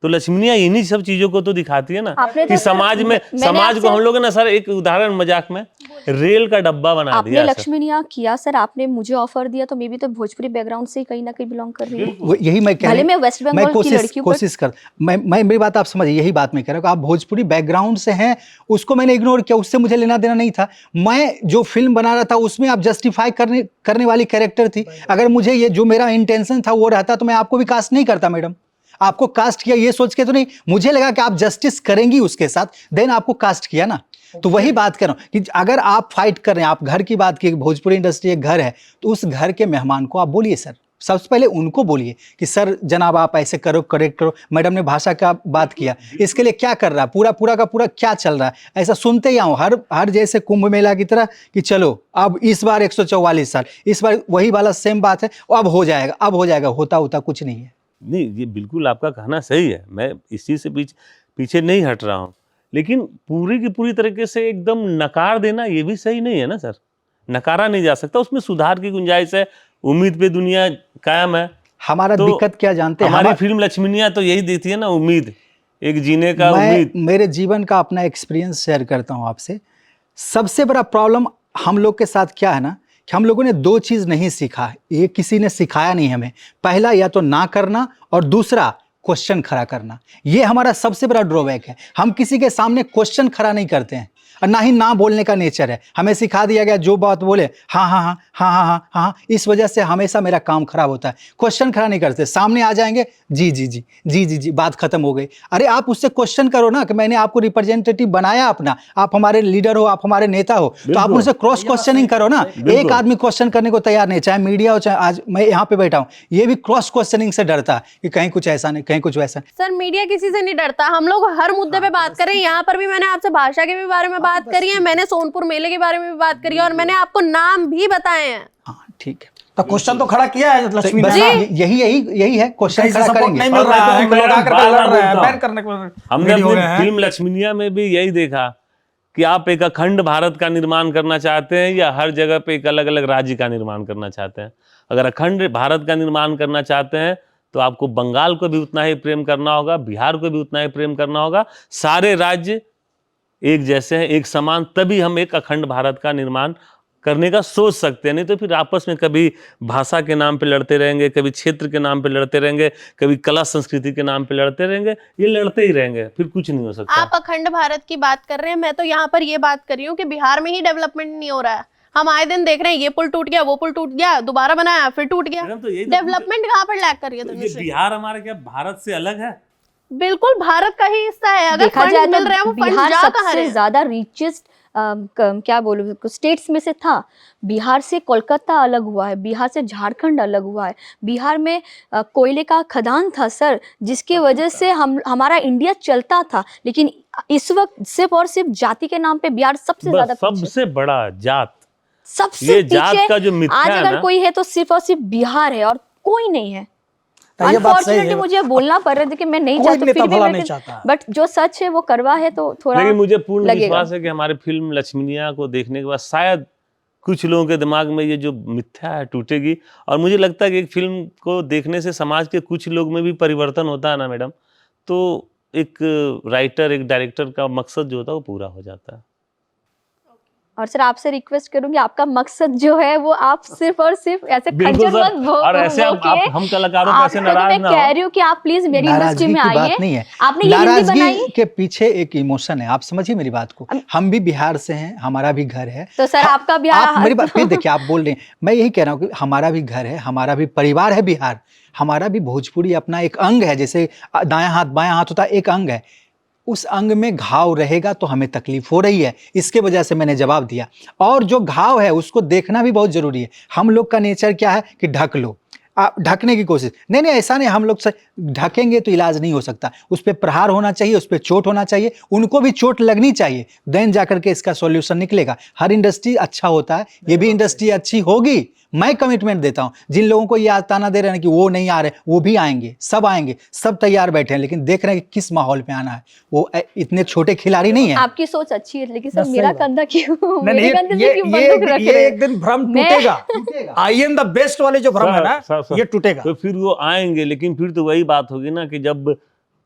S2: तो लक्ष्मणिया इन्हीं सब चीजों को तो दिखाती है ना कि समाज में, समाज को हम लोग ना सर, एक उदाहरण मजाक में रेल का डब्बा बना दिया।
S4: आपने लक्ष्मणिया किया सर, आपने मुझे ऑफर दिया, तो मैं भी तो भोजपुरी बैकग्राउंड से कहीं ना कहीं बिलोंग कर रही हूँ।
S1: यही मैं कह रहा हूँ,
S4: मैं वेस्ट बंगाल की लड़की हूँ,
S1: कोशिश कर, मैं मेरी बात आप समझिए, यही बात मैं कह रहा हूँ, आप भोजपुरी बैकग्राउंड से हैं, उसको मैंने इग्नोर किया, उससे मुझे लेना देना नहीं था। मैं जो फिल्म बना रहा था उसमें आप जस्टिफाई करने वाली कैरेक्टर थी। अगर मुझे ये जो मेरा इंटेंशन था वो रहता, तो मैं आपको भी कास्ट नहीं करता मैडम। आपको कास्ट किया ये सोच के तो नहीं, मुझे लगा कि आप जस्टिस करेंगी उसके साथ, देन आपको कास्ट किया ना। तो वही बात कर रहा हूं कि अगर आप फाइट कर रहे हैं, आप घर की बात की, भोजपुरी इंडस्ट्री एक घर है, तो उस घर के मेहमान को आप बोलिए सर, सबसे पहले उनको बोलिए कि सर जनाब आप ऐसे करो, करेक्ट करो, मैडम ने भाषा का बात किया, इसके लिए क्या कर रहा है, पूरा का पूरा क्या चल रहा है, ऐसा सुनते ही आओ हर जैसे कुंभ मेला की तरह कि चलो अब इस बार 144 साल, इस बार वही वाला सेम बात है, अब हो जाएगा, होता कुछ नहीं है।
S2: नहीं, ये बिल्कुल आपका कहना सही है, मैं इस चीज़ से पीछे नहीं हट रहा हूँ, लेकिन पूरी की पूरी तरीके से एकदम नकार देना ये भी सही नहीं है ना सर। नकारा नहीं जा सकता, उसमें सुधार की गुंजाइश है, उम्मीद पे दुनिया कायम है।
S1: हमारा
S2: तो
S1: दिक्कत क्या जानते हैं,
S2: हमारी फिल्म लक्ष्मीनिया तो यही देती है ना, उम्मीद, एक जीने का उम्मीद।
S1: मेरे जीवन का अपना एक्सपीरियंस शेयर करता हूँ आपसे। सबसे बड़ा प्रॉब्लम हम लोग के साथ क्या है ना कि हम लोगों ने 2 चीज़ नहीं सीखा, ये किसी ने सिखाया नहीं हमें। पहला या तो ना करना और दूसरा क्वेश्चन खड़ा करना। ये हमारा सबसे बड़ा ड्रॉबैक है, हम किसी के सामने क्वेश्चन खड़ा नहीं करते हैं और ना ही ना बोलने का नेचर है। हमें सिखा दिया गया जो बात बोले हाँ, इस वजह से हमेशा मेरा काम खराब होता है। क्वेश्चन खड़ा नहीं करते, सामने आ जाएंगे जी, बात खत्म हो गई। अरे आप उससे क्वेश्चन करो ना कि मैंने आपको रिप्रेजेंटेटिव बनाया अपना, आप हमारे लीडर हो, आप हमारे नेता हो, तो आप उनसे क्रॉस क्वेश्चनिंग करो ना। एक आदमी क्वेश्चन करने को तैयार नहीं, चाहे मीडिया हो, चाहे आज मैं यहाँ पे बैठा हूँ, ये भी क्रॉस क्वेश्चनिंग से डरता है कि कहीं कुछ ऐसा नहीं, कहीं कुछ वैसा।
S5: सर मीडिया किसी से नहीं डरता, हम लोग हर मुद्दे पे बात करें। यहाँ पर भी मैंने आपसे भाषा के भी बारे में बात करी है, मैंने सोनपुर मेले के बारे में भी बात करी है और मैंने आपको नाम भी बताए हैं।
S1: हाँ ठीक है,
S3: तो क्वेश्चन तो खड़ा किया है लक्ष्मी
S1: बस
S3: ने।
S1: यही है, क्वेश्चन खड़ा करेंगे।
S3: नहीं मिल रहा है, लोग आकर के लड़ रहे हैं, बैन करने को
S2: हमने
S3: रेडी हो
S2: अपनी
S3: रहे हैं।
S2: फिल्म लक्ष्मीनिया में भी यही देखा कि आप एक अखंड भारत का निर्माण करना चाहते हैं या हर जगह पे एक अलग अलग राज्य का निर्माण करना चाहते हैं। अगर अखंड भारत का निर्माण करना चाहते हैं तो आपको बंगाल को भी उतना ही प्रेम करना होगा, बिहार को भी उतना ही प्रेम करना होगा। सारे राज्य एक जैसे हैं, एक समान, तभी हम एक अखंड भारत का निर्माण करने का सोच सकते हैं। नहीं तो फिर आपस में कभी भाषा के नाम पे लड़ते रहेंगे, कभी क्षेत्र के नाम पे लड़ते रहेंगे, कभी कला संस्कृति के नाम पे लड़ते रहेंगे, ये लड़ते ही रहेंगे, फिर कुछ नहीं हो सकता।
S5: आप अखंड भारत की बात कर रहे हैं, मैं तो यहाँ पर ये बात कर रही हूँ कि बिहार में ही डेवलपमेंट नहीं हो रहा है। हम आए दिन देख रहे हैं, ये पुल टूट गया, वो पुल टूट गया, दोबारा बनाया, फिर टूट गया।
S2: तो यही
S5: डेवलपमेंट कहाँ पर लैग कर रही है
S2: तो ये
S5: धनुश्री?
S2: बिहार हमारे क्या भारत से अलग है?
S5: बिल्कुल भारत का ही हिस्सा है। अगर
S4: देखा
S5: फंड
S4: जाए
S5: मिल
S4: तो
S5: रहे हैं, वो फंड
S4: बिहार
S5: जा कहाँ रहे
S4: सबसे
S5: हैं?
S4: ज्यादा रिचेस्ट क्या बोलूं स्टेट्स में से था। बिहार से कोलकाता अलग हुआ है, बिहार से झारखंड अलग हुआ है। बिहार में कोयले का खदान था सर, जिसकी वजह से हमारा इंडिया चलता था। लेकिन इस वक्त सिर्फ और सिर्फ जाति के नाम पे बिहार सबसे ज्यादा
S2: बस सबसे बड़ा जात,
S4: सबसे
S2: ये जात
S4: पीछे।
S2: का जो मिथ्या
S4: आज
S2: है
S4: अगर
S2: ना,
S4: कोई है तो सिर्फ और सिर्फ बिहार है और कोई नहीं है।
S3: तो ये बात सही
S4: अनफॉर्चुनेटली
S3: है।
S4: मुझे बोलना पड़ रहा है कि मैं नहीं
S3: कोई
S4: चाहती,
S3: नेता
S4: फिर भी
S3: भला
S4: मैं
S3: नहीं चाहता है।
S4: बट जो सच है वो करवा है तो थोड़ा
S2: लेकिन मुझे पूर्ण
S4: लगेगा।
S2: विश्वास है कि हमारी फिल्म लक्ष्मीनिया को देखने के बाद शायद कुछ लोगों के दिमाग में ये जो मिथ्या है टूटेगी। और मुझे लगता है कि एक फिल्म को देखने से समाज के कुछ लोग में भी परिवर्तन होता है ना मैडम, तो एक राइटर, एक डायरेक्टर का मकसद जो होता है वो पूरा हो जाता है।
S4: और सर आपसे रिक्वेस्ट करूंगी, आपका मकसद जो है वो आप सिर्फ और सिर्फ ऐसे
S2: बिल्कुल
S4: खंजर
S2: सर,
S4: मत
S2: और ऐसे हम कलाकारों को ऐसे नाराज
S4: मैं
S2: ना
S4: कह
S2: हो।
S4: रही हूँ कि आप प्लीज मेरी इंडस्ट्री
S1: नाराजगी
S4: में
S1: की बात
S4: आइए।
S1: नहीं है,
S4: आपने ये हिंदी बनाई,
S1: नाराजगी के पीछे एक इमोशन है। आप समझिए मेरी बात को, हम भी बिहार से हैं, हमारा भी घर है।
S4: तो सर आपका बिहार,
S1: आप मेरी बात फिर देखिए, आप बोल रहे हैं, मैं यही कह रहा हूँ कि हमारा भी घर है, हमारा भी परिवार है बिहार, हमारा भी भोजपुरी अपना एक अंग है। जैसे दायां हाथ बायां हाथ होता है, एक अंग है। उस अंग में घाव रहेगा तो हमें तकलीफ हो रही है, इसके वजह से मैंने जवाब दिया। और जो घाव है उसको देखना भी बहुत जरूरी है। हम लोग का नेचर क्या है कि ढक लो, आप ढकने की कोशिश, नहीं ऐसा नहीं, हम लोग से ढकेंगे तो इलाज नहीं हो सकता। उस पर प्रहार होना चाहिए, उस पर चोट होना चाहिए, उनको भी चोट लगनी चाहिए, देन जाकर के इसका सॉल्यूशन निकलेगा। हर इंडस्ट्री अच्छा होता है, ये भी इंडस्ट्री अच्छी होगी, मैं कमिटमेंट देता हूं। जिन लोगों को ये ताना दे रहे हैं कि वो नहीं आ रहे, वो भी आएंगे, सब तैयार बैठे हैं, लेकिन देख रहे हैं कि किस माहौल में आना है। वो इतने छोटे खिलाड़ी नहीं है।
S4: आपकी सोच अच्छी है, लेकिन सर
S3: बस
S4: मेरा
S3: सही बात।
S4: कंधा क्यों,
S3: नहीं,
S4: मेरे कंधे से क्यों बंदूक रख
S3: ये
S4: रहे हैं?
S3: एक दिन भ्रम
S4: मैं-
S3: टूटेगा। आई एम द बेस्ट वाले जो भ्रम है ना,
S2: सर,
S3: ये टूटेगा।
S2: तो फिर वो आएंगे, लेकिन फिर तो वही बात होगी ना कि जब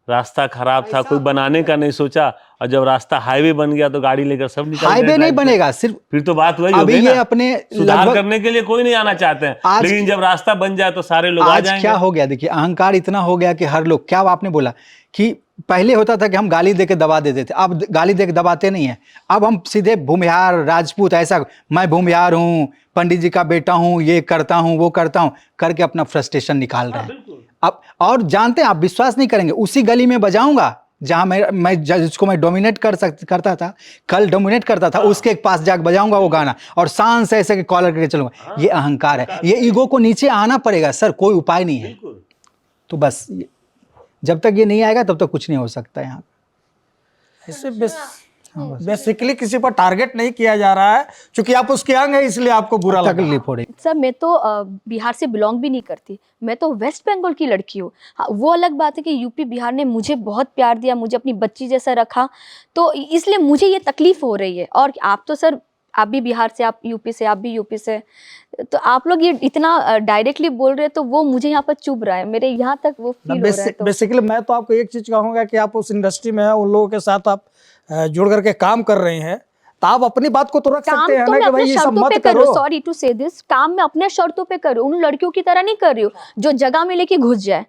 S2: रास्ता खराब था, कोई बनाने का नहीं सोचा, और जब रास्ता हाईवे बन गया तो गाड़ी लेकर सब निकल गए।
S1: हाईवे नहीं बनेगा, सिर्फ
S2: फिर तो बात वही
S1: अभी
S2: होगी
S1: ये
S2: ना,
S1: अपने
S2: सुधार
S1: लगभग
S2: करने के लिए कोई नहीं आना चाहते हैं,
S1: आज-
S2: लेकिन जब रास्ता बन जाए तो सारे लोग आ
S1: आज
S2: जाएंगे।
S1: क्या हो गया, देखिए अहंकार इतना हो गया कि हर लोग, क्या आपने बोला कि पहले होता था कि हम गाली देके दबा देते थे, अब गाली देके दबाते नहीं है। अब हम सीधे भूमिहार राजपूत, ऐसा मैं भूमिहार हूँ, पंडित जी का बेटा हूँ, ये करता हूँ, वो करता हूँ करके अपना फ्रस्ट्रेशन निकाल रहे हैं। अब और जानते हैं, आप विश्वास नहीं करेंगे, उसी गली में बजाऊंगा जहाँ मैं जिसको मैं डोमिनेट करता था, कल डोमिनेट करता था, उसके पास जाकर बजाऊंगा वो गाना और शान से ऐसे कॉलर करके चलूंगा। ये अहंकार है, ये ईगो को नीचे आना पड़ेगा सर, कोई उपाय नहीं है।
S2: बिल्कुल।
S1: तो बस जब तक ये नहीं आएगा तब तक कुछ नहीं हो सकता यहाँ।
S3: इससे बेसिकली किसी पर टारगेट नहीं किया जा रहा है, क्योंकि आप उसके अंग है इसलिए आपको बुरा लगा।
S1: तकलीफ हो रही।
S4: सर मैं तो बिहार से बिलोंग भी नहीं करती, मैं तो वेस्ट बंगाल की लड़की हूँ। हाँ, वो अलग बात है कि यूपी बिहार ने मुझे बहुत प्यार दिया, मुझे अपनी बच्ची जैसा रखा, तो इसलिए मुझे ये तकलीफ हो रही है। और आप तो सर, आप भी बिहार से, आप यूपी से, आप भी यूपी से, तो आप लोग ये इतना डायरेक्टली बोल रहे हैं, तो वो मुझे यहाँ पर चुभ रहा है, मेरे यहाँ तक वो फील हो रहा है। तो
S3: बेसिकली मैं तो आपको एक चीज कहूंगा कि आप उस इंडस्ट्री में हैं, उन लोगों के साथ आप जुड़ करके काम कर रहे हैं, तो आप अपनी बात को तो रख
S4: काम
S3: सकते हैं
S4: तो
S3: ना
S4: मैं
S3: कि भाई
S4: अपने
S3: ये सब
S4: शर्तों पे
S3: मत
S4: कर रही हूँ,
S3: करो।
S4: सॉरी टू से दिस, काम मैं अपने शर्तों पे कर रही हूँ, उन लड़कियों की तरह नहीं कर रही हूँ जो जगह में लेके घुस जाए।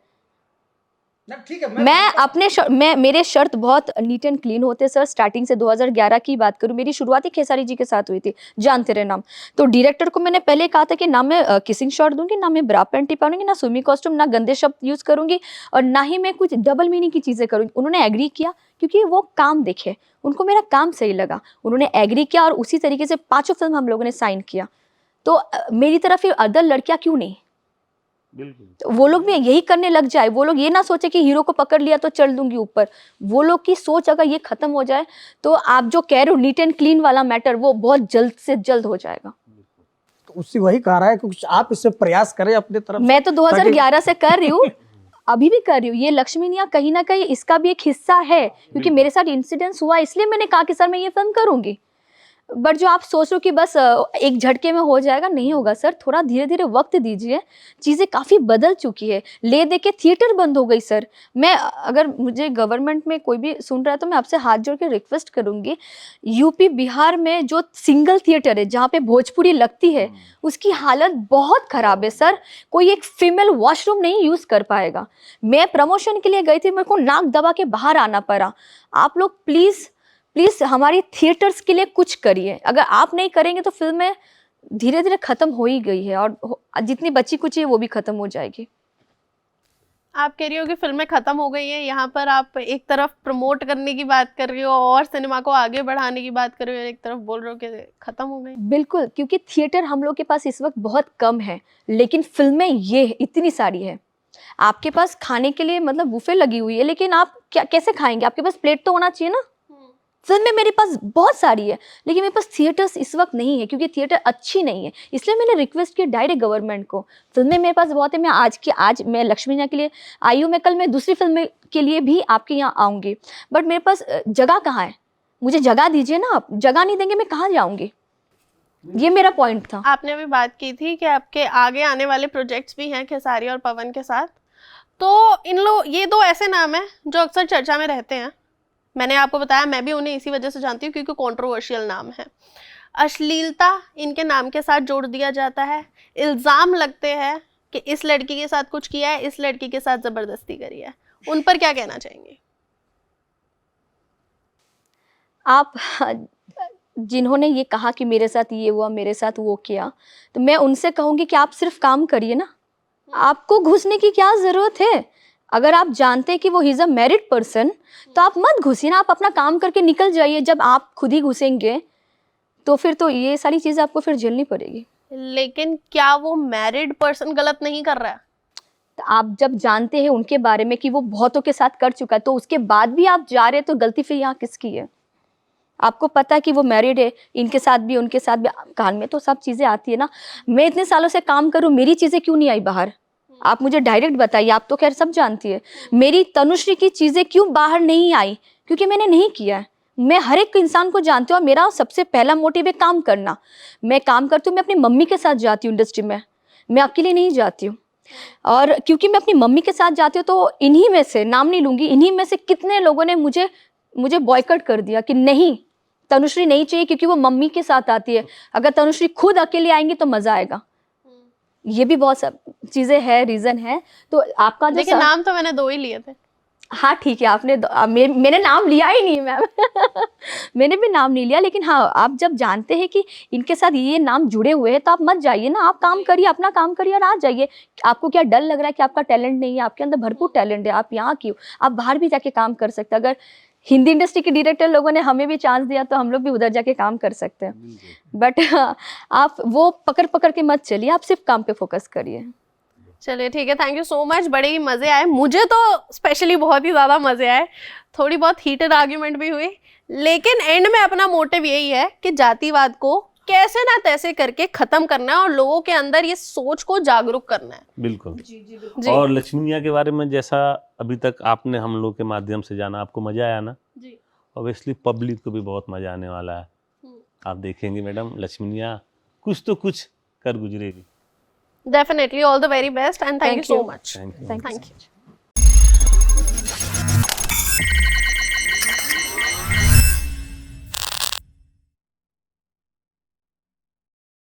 S3: ठीक है,
S4: मैं अपने मेरे शर्त बहुत नीट एंड क्लीन होते सर। स्टार्टिंग से 2011 की बात करूं, मेरी शुरुआत ही खेसारी जी के साथ हुई थी, जान तेरे नाम। तो डायरेक्टर को मैंने पहले कहा था कि ना मैं किसिंग शॉट दूंगी, ना मैं ब्रा पैंटी पहनूंगी, ना स्विमिंग कॉस्ट्यूम, ना गंदे शब्द यूज करूंगी, और ना ही मैं कुछ डबल मीनिंग की चीजें करूंगी। उन्होंने एग्री किया क्योंकि वो काम देखे, उनको मेरा काम सही लगा, उन्होंने एग्री किया और उसी तरीके से 5 फिल्म हम लोगों ने साइन किया। तो मेरी तरफ फिर अदर लड़कियां क्यों नहीं?
S2: बिल्कुल।
S4: तो वो लोग भी यही करने लग जाए, वो लोग ये ना सोचे कि हीरो को पकड़ लिया तो चल दूंगी ऊपर। वो लोग की सोच अगर ये खत्म हो जाए तो आप जो कह रहे हो नीट एंड क्लीन वाला मैटर, वो बहुत जल्द से जल्द हो जाएगा।
S3: तो उससे वही कह रहा है कि कुछ आप इससे प्रयास करें अपने तरफ से।
S4: मैं तो 2011 से कर रही हूँ, अभी भी कर रही हूँ। ये लक्ष्मी निया कहीं ना कहीं इसका भी एक हिस्सा है, क्योंकि मेरे साथ इंसिडेंस हुआ, इसलिए मैंने कहा कि सर मैं ये फिल्म करूंगी। बट जो आप सोच रहे हो कि बस एक झटके में हो जाएगा, नहीं होगा सर, थोड़ा धीरे धीरे वक्त दीजिए। चीज़ें काफ़ी बदल चुकी है, ले दे के थिएटर बंद हो गई सर। मैं अगर मुझे गवर्नमेंट में कोई भी सुन रहा है तो मैं आपसे हाथ जोड़ के रिक्वेस्ट करूंगी, यूपी बिहार में जो सिंगल थिएटर है जहाँ पे भोजपुरी लगती है, उसकी हालत बहुत ख़राब है सर। कोई एक फीमेल वॉशरूम नहीं यूज़ कर पाएगा। मैं प्रमोशन के लिए गई थी, मेरे को नाक दबा के बाहर आना पड़ा। आप लोग प्लीज़ हमारी थिएटर्स के लिए कुछ करिए। अगर आप नहीं करेंगे तो फिल्में धीरे धीरे खत्म हो ही गई है, और जितनी बची कुची है वो भी खत्म हो जाएगी।
S5: आप कह रही हो कि फिल्में खत्म हो गई हैं, यहाँ पर आप एक तरफ प्रमोट करने की बात कर रही हो और सिनेमा को आगे बढ़ाने की बात कर रही हो, एक तरफ बोल रहे हो कि खत्म हो गई।
S4: बिल्कुल, क्योंकि थिएटर हम लोग के पास इस वक्त बहुत कम है, लेकिन फिल्में ये इतनी सारी है। आपके पास खाने के लिए मतलब बुफे लगी हुई है, लेकिन आप क्या कैसे खाएंगे? आपके पास प्लेट तो होना चाहिए ना। फिल्में मेरे पास बहुत सारी है, लेकिन मेरे पास थिएटर्स इस वक्त नहीं है, क्योंकि थिएटर अच्छी नहीं है। इसलिए मैंने रिक्वेस्ट किया डायरेक्ट गवर्नमेंट को। फिल्में मेरे पास बहुत है, मैं आज मैं लक्ष्मी निया के लिए आई हूँ, मैं कल मैं दूसरी फिल्म के लिए भी आपके यहाँ आऊँगी, बट मेरे पास जगह कहाँ है? मुझे जगह दीजिए ना। आप जगह नहीं देंगे मैं कहाँ जाऊँगी? ये मेरा पॉइंट था।
S5: आपने अभी बात की थी कि आपके आगे आने वाले प्रोजेक्ट्स भी हैं खेसारी और पवन के साथ, तो ये 2 ऐसे नाम हैं जो अक्सर चर्चा में रहते हैं। मैंने आपको बताया, मैं भी उन्हें इसी वजह से जानती हूँ क्योंकि कंट्रोवर्शियल नाम है। अश्लीलता इनके नाम के साथ जोड़ दिया जाता है, इल्ज़ाम लगते हैं कि इस लड़की के साथ कुछ किया है, इस लड़की के साथ ज़बरदस्ती करी है। उन पर क्या कहना चाहेंगे
S4: आप? जिन्होंने ये कहा कि मेरे साथ ये हुआ, मेरे साथ वो किया, तो मैं उनसे कहूँगी कि आप सिर्फ काम करिए ना, आपको घुसने की क्या ज़रूरत है? अगर आप जानते हैं कि वो he is a married person, तो आप मत घुसिए ना, आप अपना काम करके निकल जाइए। जब आप खुद ही घुसेंगे तो फिर तो ये सारी चीज़ें आपको फिर झेलनी पड़ेगी।
S5: लेकिन क्या वो मैरिड पर्सन गलत नहीं कर रहा है?
S4: तो आप जब जानते हैं उनके बारे में कि वो बहुतों के साथ कर चुका है, तो उसके बाद भी आप जा रहे हैं, तो गलती फिर यहाँ किसकी है? आपको पता है कि वो मैरिड है, इनके साथ भी उनके साथ भी, कान में तो सब चीज़ें आती है ना। मैं इतने सालों से काम करूँ, मेरी चीज़ें क्यों नहीं आई बाहर? आप मुझे डायरेक्ट बताइए, आप तो खैर सब जानती है। मेरी तनुश्री की चीज़ें क्यों बाहर नहीं आई? क्योंकि मैंने नहीं किया है। मैं हर एक इंसान को जानती हूँ, और मेरा सबसे पहला मोटिव है काम करना। मैं काम करती हूँ, मैं अपनी मम्मी के साथ जाती हूँ इंडस्ट्री में, मैं अकेले नहीं जाती हूँ। और क्योंकि मैं अपनी मम्मी के साथ जाती हूँ, तो इन्हीं में से, नाम नहीं लूँगी, इन्हीं में से कितने लोगों ने मुझे बॉयकॉट कर दिया कि नहीं, तनुश्री नहीं चाहिए, क्योंकि वो मम्मी के साथ आती है। अगर तनुश्री खुद अकेले आएंगी तो मज़ा आएगा। ये भी बहुत सब चीज़ें हैं, रीज़न है। तो आपका जो
S5: देखिए, नाम तो मैंने 2 ही लिए थे।
S4: हाँ ठीक है, आपने मैंने नाम लिया ही नहीं मैम। मैंने भी नाम नहीं लिया, लेकिन हाँ आप जब जानते हैं कि इनके साथ ये नाम जुड़े हुए हैं तो आप मत जाइए ना, आप काम करिए, अपना काम करिए और आ जाइए। आपको क्या डर लग रहा है कि आपका टैलेंट नहीं है? आपके अंदर भरपूर टैलेंट है, आप यहाँ क्यों, आप बाहर भी जाके काम कर सकते हैं। अगर हिंदी इंडस्ट्री के डायरेक्टर लोगों ने हमें भी चांस दिया तो हम लोग भी उधर जाके काम कर सकते हैं। बट आप वो पकड़ पकड़ के मत चलिए, आप सिर्फ काम पे फोकस करिए।
S5: चलिए ठीक है, थैंक यू सो मच, बड़े ही मज़े आए, मुझे तो स्पेशली बहुत ही ज़्यादा मज़े आए। थोड़ी बहुत हीटेड आर्ग्यूमेंट भी हुई, लेकिन एंड में अपना मोटिव यही है कि जातिवाद को कैसे ना तैसे करके ख़त्म करना है और लोगों के अंदर ये सोच को जागरूक करना है।
S2: बिल्कुल।
S5: जी
S2: और लक्ष्मीनिया के बारे में जैसा अभी तक आपने हम लोग के माध्यम से जाना, आपको मजा आया ना?
S5: जी
S2: ऑब्वियसली पब्लिक को भी बहुत मजा आने वाला है। आप देखेंगे मैडम, लक्ष्मीनिया कुछ तो कुछ कर गुजरेगी।
S5: Definitely, all the very best and thank you so much.
S2: Thank you.
S4: Thank
S5: thank
S4: you.
S5: You.